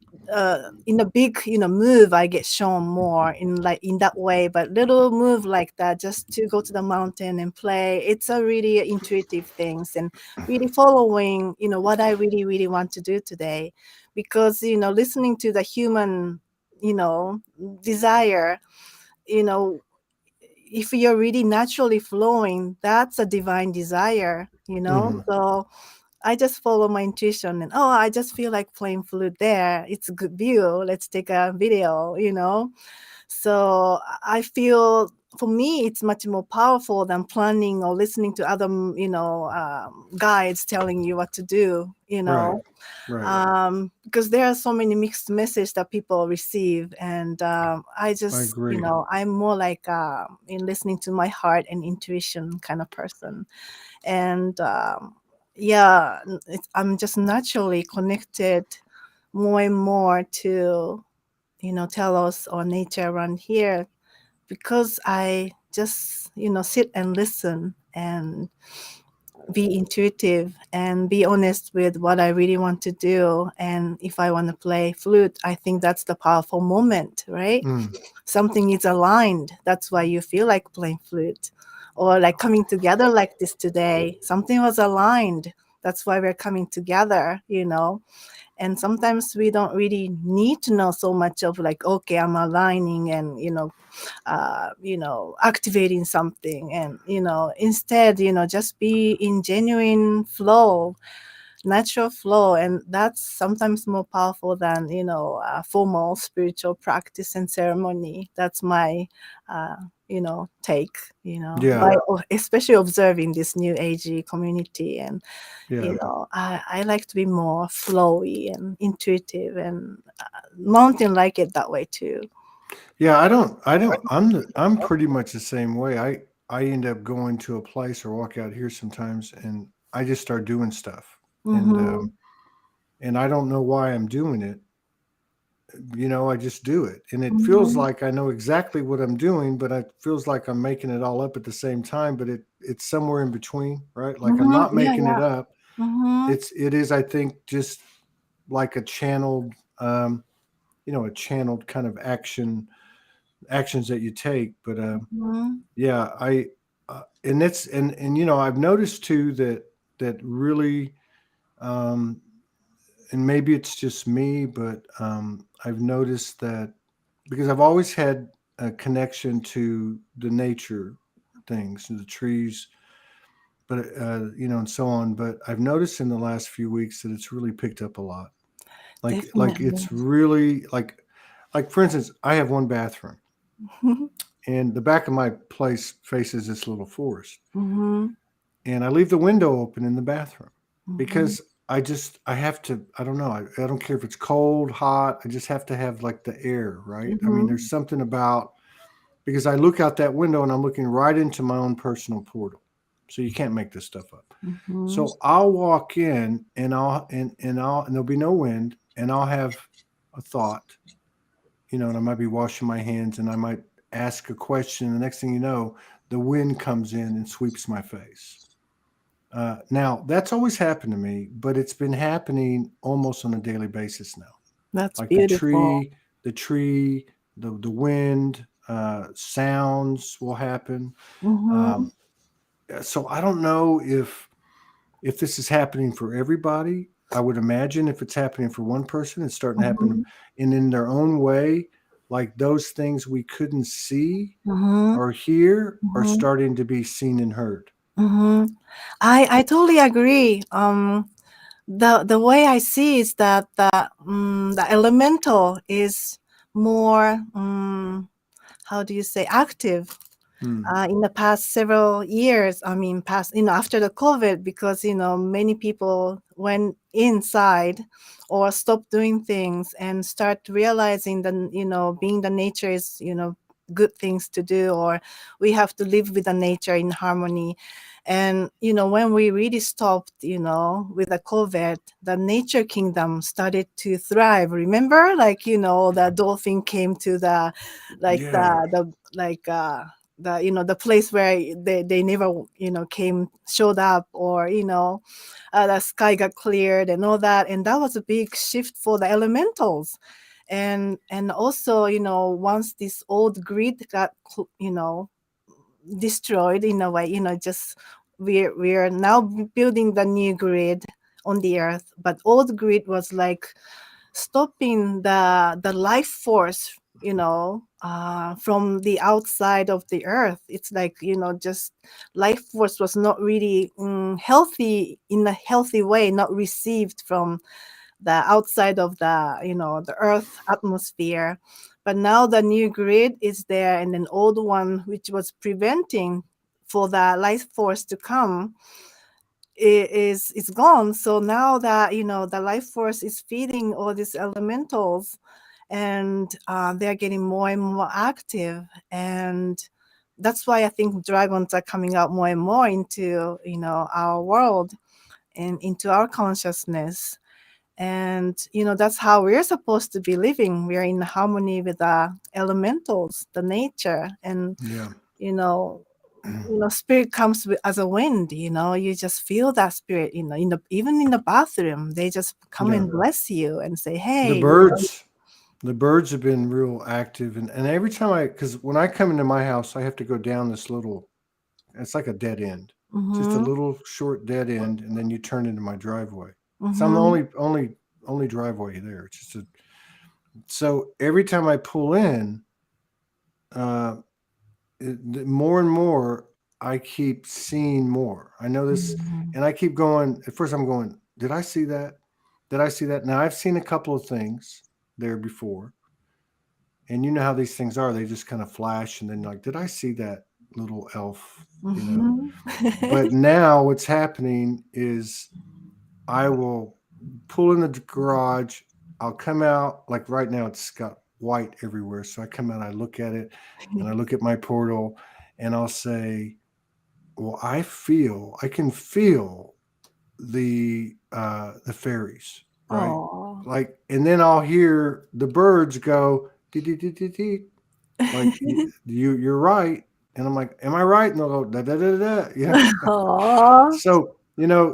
In a big move, I get shown more in that way, but little move like that just to go to the mountain and play, it's a really intuitive things, and really following what I really really want to do today. Because listening to the human you know desire, you know if you're really naturally flowing, that's a divine desire. Hmm. So I just follow my intuition, and oh, I just feel like playing flute there. It's a good view. Let's take a video. So I feel for me, it's much more powerful than planning or listening to other, guides telling you what to do. Right. Right. Because there are so many mixed messages that people receive, and I I just, agree. I'm more like in listening to my heart and intuition kind of person. And yeah, I'm just naturally connected more and more to Telos or nature around here, because I just sit and listen and be intuitive and be honest with what I really want to do. And if I want to play flute, I think that's the powerful moment, right? Mm. Something is aligned. That's why you feel like playing flute, or like coming together like this today. Something was aligned. That's why we're coming together. And sometimes we don't really need to know so much of like, okay, I'm aligning and activating something, and instead just be in genuine flow, natural flow. And that's sometimes more powerful than formal spiritual practice and ceremony. That's my take, Yeah. by especially observing this new agey community. And Yeah. I like to be more flowy and intuitive, and mountain like it that way too. Yeah. I'm pretty much the same way. I end up going to a place or walk out here sometimes, and I just start doing stuff, and Mm-hmm. and I don't know why I'm doing it. I just do it, and it feels Mm-hmm. like I know exactly what I'm doing, but it feels like I'm making it all up at the same time. But it's somewhere in between, right? Like I'm not Mm-hmm. Yeah, making it yeah. up. Mm-hmm. It is, I think, just like a channeled, a channeled kind of actions that you take. But Mm-hmm. yeah, and it's and I've noticed too that really, um, and maybe it's just me, but I've noticed that because I've always had a connection to the nature things, the trees, but and so on. But I've noticed in the last few weeks that it's really picked up a lot. Like Definitely. it's really like for instance, I have one bathroom, and the back of my place faces this little forest, Mm-hmm. and I leave the window open in the bathroom Mm-hmm. because I have to, I don't know, I don't care if it's cold, hot, I just have to have like the air, right? I mean, Mm-hmm. there's something about, because I look out that window and I'm looking right into my own personal portal. So you can't make this stuff up. Mm-hmm. So I'll walk in and there'll be no wind, and I'll have a thought, and I might be washing my hands, and I might ask a question. The next thing you know, the wind comes in and sweeps my face. Now that's always happened to me, but it's been happening almost on a daily basis now. That's Like the beautiful. tree, the tree, the wind, sounds will happen. Mm-hmm. Um, so I don't know if this is happening for everybody. I would imagine if it's happening for one person, it's starting to happen, Mm-hmm. and in their own way, like those things we couldn't see Mm-hmm. or hear are Mm-hmm. starting to be seen and heard. Mm-hmm. I totally agree. The way I see is that the elemental is more how do you say active, Mm. in the past several years. I mean, past, after the COVID, because, many people went inside or stopped doing things and start realizing that, being the nature is, good things to do, or we have to live with the nature in harmony. And, when we really stopped, with the COVID, the nature kingdom started to thrive. Remember, like, the dolphin came to the, like, Yeah. the place where they never showed up, or the sky got cleared and all that, and that was a big shift for the elementals. And also, once this old grid got destroyed in a way, just we're now building the new grid on the earth, but old grid was like stopping the life force, from the outside of the earth. It's like, just life force was not really healthy, in a healthy way, not received from the outside of the earth atmosphere. But now the new grid is there, and an old one which was preventing for the life force to come is gone. So now that, the life force is feeding all these elementals, and they're getting more and more active. And that's why I think dragons are coming out more and more into, our world and into our consciousness. And, that's how we're supposed to be living. We're in harmony with the elementals, the nature. And, Yeah. you know, spirit comes as a wind. You just feel that spirit. Even in the bathroom, they just come Yeah. and bless you and say, The "Hey." birds, the birds have been real active, and every time because when I come into my house, I have to go down this little. It's like a dead end, just a Mm-hmm, little short dead end, and then you turn into my driveway. So I'm the mm-hmm, only driveway there. It's just so every time I pull in, uh, more and more, I keep seeing more. I know this, mm-hmm, and I keep going. At first, I'm going, did I see that? Did I see that? Now I've seen a couple of things there before, and you know how these things are. They just kind of flash, and then like, did I see that little elf? You know. But mm-hmm. now what's happening is I will pull in the garage. I'll come out, like right now it's got white everywhere. So I come out, I look at it, and I look at my portal, and I'll say, well, I can feel the fairies, right? Oh. Like, and then I'll hear the birds go dee dee dee dee dee, like you're right, and I'm like, am I right? And they'll go da da da da, Oh. So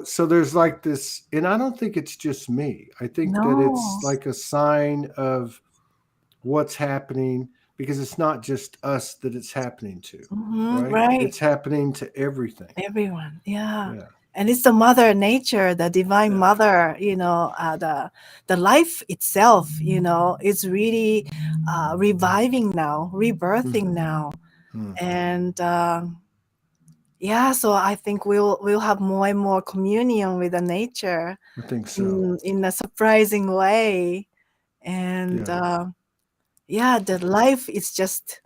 so there's like this, and I don't think it's just me. I think that it's No. like a sign of what's happening, because it's not just us that it's happening to, Mm-hmm, right? right. It's happening to everything. Everyone, yeah. Yeah, And it's the mother nature, the divine yeah. mother, the life itself, is really reviving now, Mm, rebirthing now. mm. And yeah, so I think we'll have more and more communion with the nature I think so. in a surprising way. And Yeah, yeah, the life is just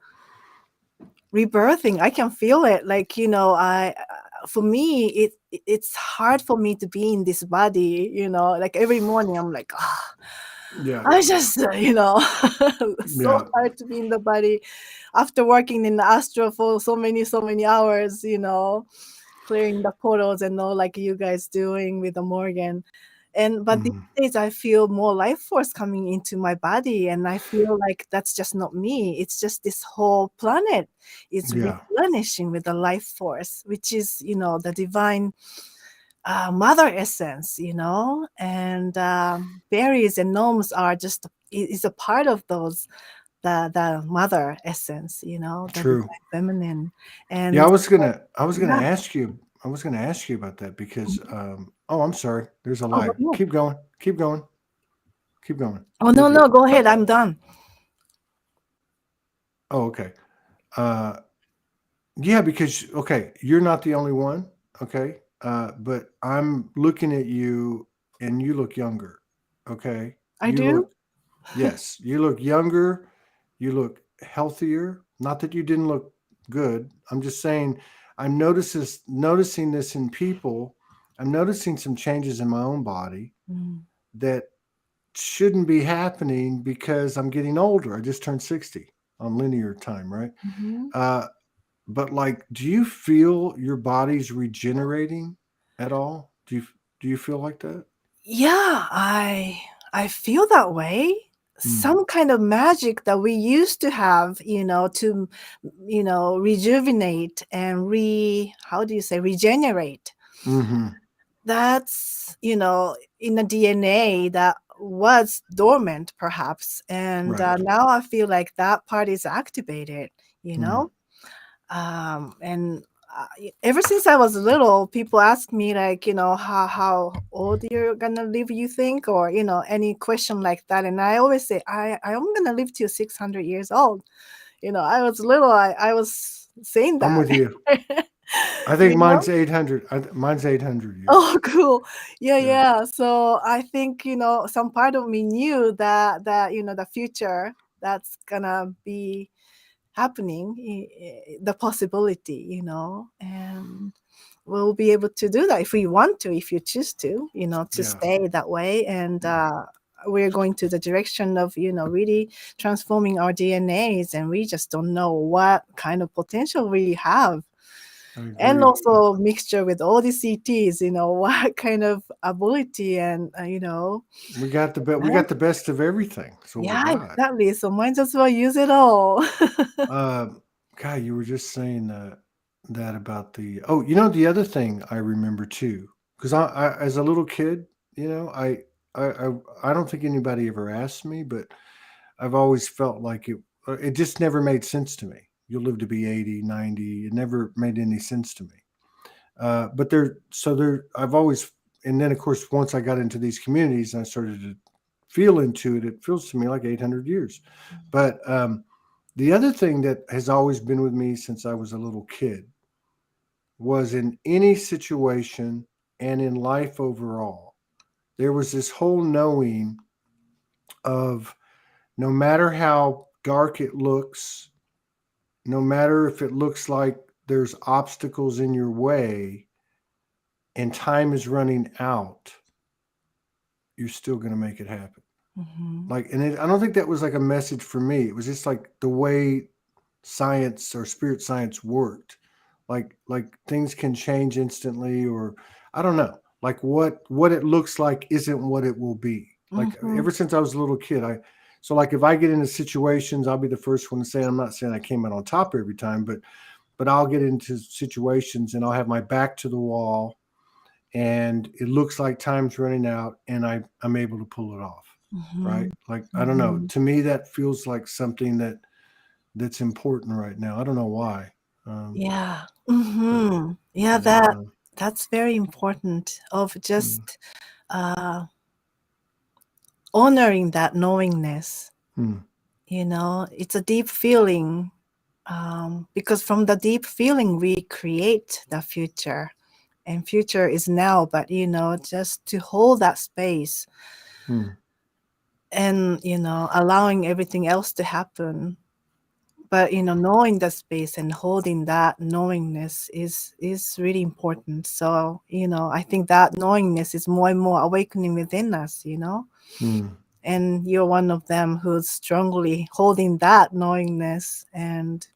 rebirthing. I can feel it. Like, I for me, it's hard for me to be in this body. Like every morning, I'm like, ah, yeah, I just, so yeah. hard to be in the body after working in the astral for so many hours. Clearing the portals and all, like you guys doing with the Morgan. And but these Mm, days I feel more life force coming into my body, and I feel like that's just not me. It's just this whole planet is yeah, replenishing with the life force, which is, the divine mother essence, and berries and gnomes are just is a part of those, the mother essence, the true. divine feminine. Yeah, And I was gonna yeah. ask you, about that because oh, I'm sorry. There's a Oh, lag. no. Keep going. Keep going. Keep going. Oh, You're no, good. no, go ahead. I'm done. Oh, okay. Uh yeah, because okay, you're not the only one, okay? But I'm looking at you and you look younger. Okay? I You do. look Yes, you look younger, you look healthier. Not that you didn't look good. I'm just saying I'm noticing this in people. I'm noticing some changes in my own body Mm. that shouldn't be happening because I'm getting older. I just turned 60 on linear time, right? Mhm. Uh, but like, do you feel your body's regenerating at all? Do you feel like that? Yeah, I feel that way. Mm. Some kind of magic that we used to have, to rejuvenate and how do you say, regenerate. Mm-hmm. That's, in the DNA that was dormant perhaps. And Right. now I feel like that part is activated, you Mm. know? And ever since I was little, people ask me like, how old you're gonna live, you think, or any question like that, and I always say I'm gonna live till 600 years old. I was little, I was saying I'm that. with you. I think you know mine's 800. Mine's 800 years. Oh, cool. Yeah, Yeah. yeah. So I think, some part of me knew that the future that's gonna be happening, the possibility, and we'll be able to do that if we want to, if you choose to Yeah. stay that way. And Yeah. we're going to the direction of, really transforming our DNAs, and we just don't know what kind of potential we have. I And agree. also mixture with all the CTs, what kind of ability and, We got the best of everything. That's what we yeah, got. exactly. So might as well use it all. Uh, God, you were just saying that about the. Oh, you know the other thing I remember too, because as a little kid, I, I I don't think anybody ever asked me, but I've always felt like it just never made sense to me. You'll live to be 80, 90. It never made any sense to me. But I've always, and then of course, once I got into these communities and I started to feel into it, it feels to me like 800 years. But the other thing that has always been with me since I was a little kid was in any situation and in life overall, there was this whole knowing of no matter how dark it looks, no matter if it looks like there's obstacles in your way and time is running out, you're still going to make it happen. Mhm. I don't think that was like a message for me. It was just like the way science or spirit science worked. Like things can change instantly, or I don't know. Like what it looks like isn't what it will be. Like Mhm. ever since I was a little kid, so like if I get into situations, I'll be the first one to say, I'm not saying I came out on top every time, but I'll get into situations and I'll have my back to the wall and it looks like time's running out and I'm able to pull it off. Right. Mhm. Like, I don't know. Mhm. To me, that feels like something that's important right now. I don't know why. Um, Yeah. but, Mhm. Yeah, but that's very important of mm, just honoring that knowingness. mm, It's a deep feeling, because from the deep feeling we create the future, and future is now. But just to hold that space mm. and allowing everything else to happen, but knowing the space and holding that knowingness is really important. So I think that knowingness is more and more awakening within us, Mm. and you're one of them who's strongly holding that knowingness. And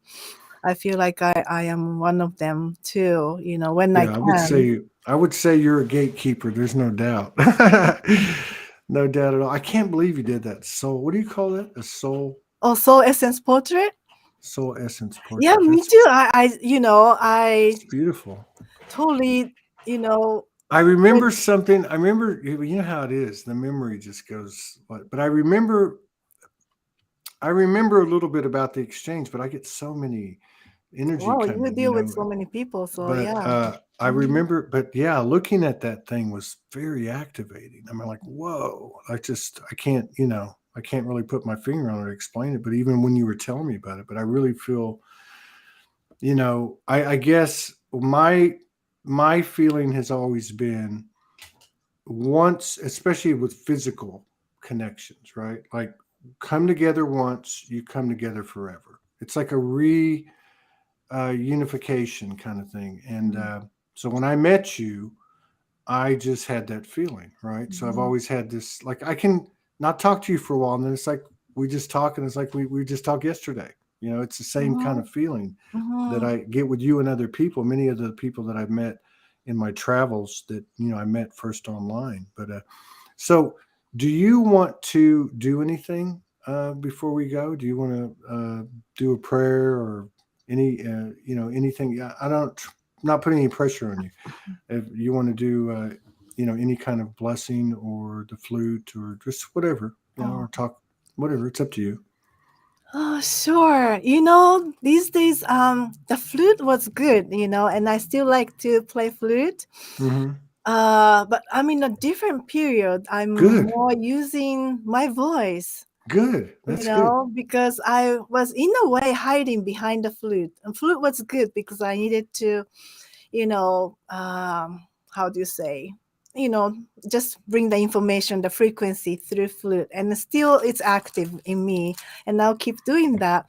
I feel like I am one of them too, when I Yeah, can. I would say you're a gatekeeper. There's no doubt. No doubt at all. I can't believe you did that soul. What do you call that? A Also, essence portrait. soul essence Yeah, portrait. me too. I That's beautiful. totally, you know I when remember something. I remember, you know how it is. The memory just goes. But I remember a little bit about the exchange. But I get so many energy well, you coming. deal with so many people, so But yeah. I Mhm. remember. But yeah, looking at that thing was very activating. I mean, like, whoa! I can't. I can't really put my finger on it or explain it. But even when you were telling me about it, but I really feel. I guess my feeling has always been once, especially with physical connections, right? Like come together once, you come together forever. It's like unification kind of thing. And Mhm. so when I met you, I just had that feeling, right? So I've Mhm. always had this, like, I can not talk to you for a while, and then it's like we just talk, and it's like we just talked yesterday. It's the same kind Mhm. of feeling that Mhm. I get with you and other people. Many of the people that I've met in my travels that I met first online. But so, do you want to do anything before we go? Do you want to do a prayer or anything? Yeah, I don't. Not putting any pressure on you. If you want to do, any kind of blessing or the flute or just whatever, Oh. or talk, whatever. It's up to you. Oh, sure. These days, the flute was good, and I still like to play flute. Hmm. But I'm in a different period. I'm Good. more using my voice, Good. That's good. because I was in a way hiding behind the flute. And flute was good because I needed to, how do you say, you know, just bring the information, the frequency through flute, and still it's active in me, and I'll keep doing that.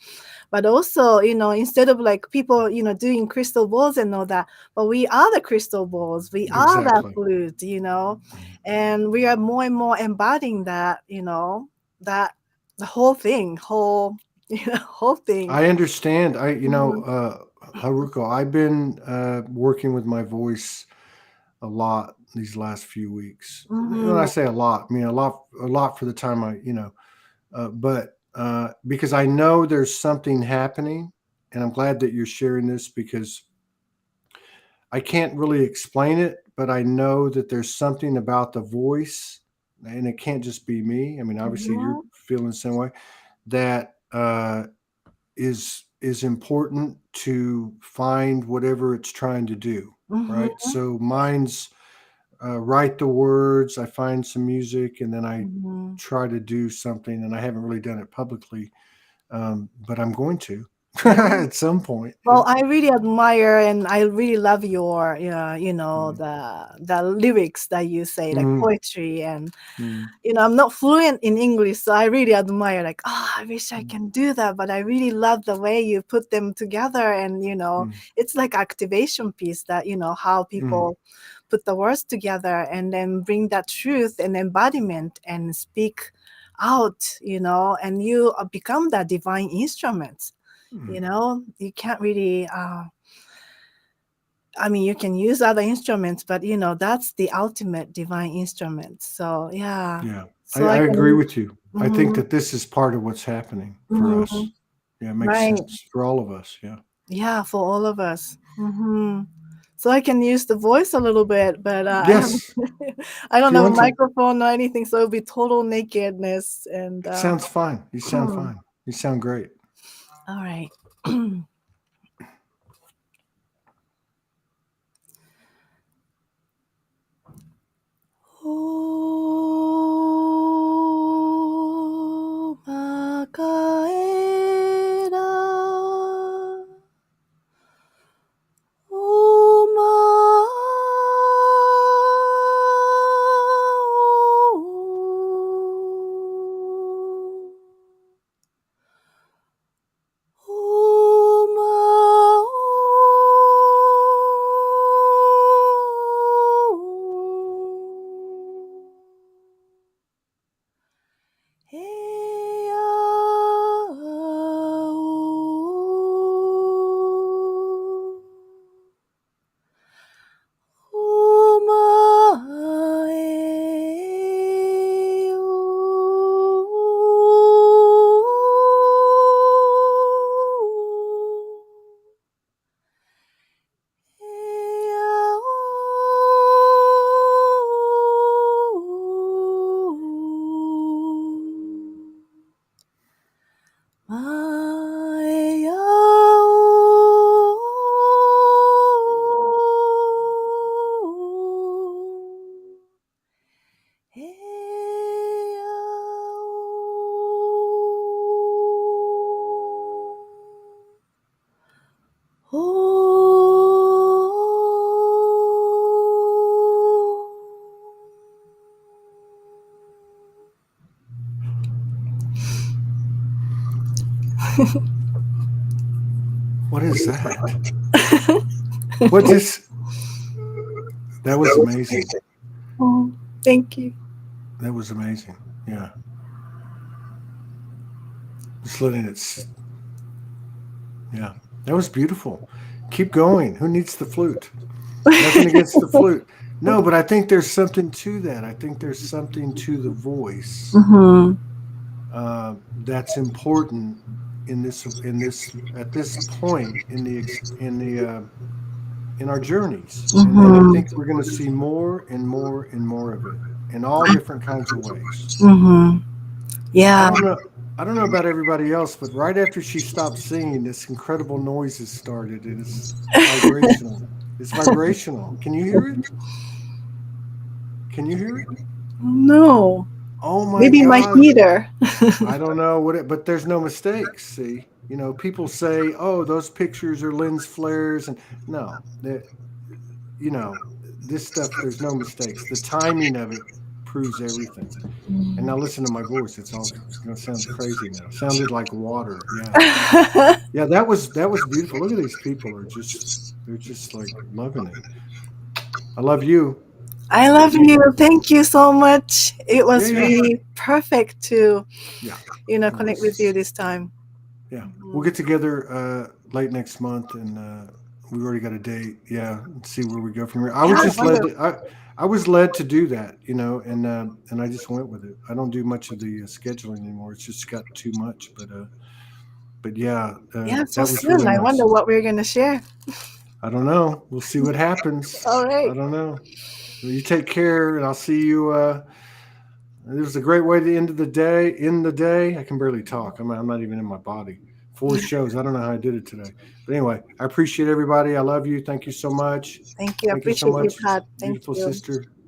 But also, instead of like people, doing crystal balls and all that, but we are the crystal balls, we are that Exactly. flute, and we are more and more embodying that, that the whole thing, whole thing. I understand. Mhm. Haruko, I've been working with my voice a lot these last few weeks. When I Mhm. say a lot, I mean a lot for the time but because I know there's something happening, and I'm glad that you're sharing this because I can't really explain it, but I know that there's something about the voice, and it can't just be me. I mean, obviously you're Mhm. feeling the same way. That is important to find whatever it's trying to do. Mhm. Right. So mine's write the words. I find some music, and then I Mhm. try to do something. And I haven't really done it publicly, but I'm going to Yeah. at some point. Well, I really admire and I really love your, Mm, the lyrics that you say, like mm, poetry, and mm, I'm not fluent in English, so I really admire, like, I wish I mm, can do that, but I really love the way you put them together, and mm, it's like activation piece that how mm, people put the words together and then bring that truth and embodiment and speak out, and you become that divine instrument. mm. You can't really I mean, you can use other instruments, but that's the ultimate divine instrument. So yeah. Yeah, So I I agree can. with you. I think Mhm. that this is part of what's happening for us. Mhm. Yeah, it makes Right. sense for all of us. Yeah. Yeah, for all of us. So I can use the voice a little bit, but I have Yes, I if don't you have a want to. microphone or anything, so it'll be total nakedness and It sounds fine. You sound all fine. You sound great. right. Oh, Makaera. Oh, What is that? What just? That was amazing. Oh, thank you. That was amazing. Yeah. Just letting it. Yeah. That was beautiful. Keep going. Who needs the flute? Nothing against the flute. No, but I think there's something to that. I think there's something to the voice Mm-hmm. that's important in this at this point in our journeys, and I Mm-hmm. think we're going to see more and more and more of it in all different kinds of ways. Mm-hmm. I Yeah. don't know. I don't know about everybody else, but right after she stopped singing, this incredible noise has started, and it's vibrational. It's vibrational. Can you hear it? Can you hear it? No. Oh my Maybe my God. heater. I don't know what it, but there's no mistakes. See, people say, "Oh, those pictures are lens flares," and no, you know, this stuff. There's no mistakes. The timing of it proves everything. And now listen to my voice. It's all sounds crazy now. Sounded like water. Yeah, yeah. That was beautiful. Look at these people are just they're just like loving it. I love you. I love You you. Thank you so much. It yeah was yeah really perfect to, yeah. It connect with you was. this time. Yeah, we'll Mhm. get together late next month, and we've already got a date. Yeah, and see where we go from here. I was Yeah, just led to, wonderful. I was led to do that, and I just went with it. I don't do much of the scheduling anymore. It's just got too much. But yeah, Yeah, so that was soon. really I wonder nice. what we're going to share. I don't know. We'll see what happens. All I right. don't know. Well, you take care, and I'll see you. It was a great way to end the day. In the day, I can barely talk. I'm not even in my body. Four shows. I don't know how I did it today. But anyway, I appreciate everybody. I love you. Thank you so much. Thank you. Thank you so Appreciate you, much, Pat. Thank beautiful you. sister.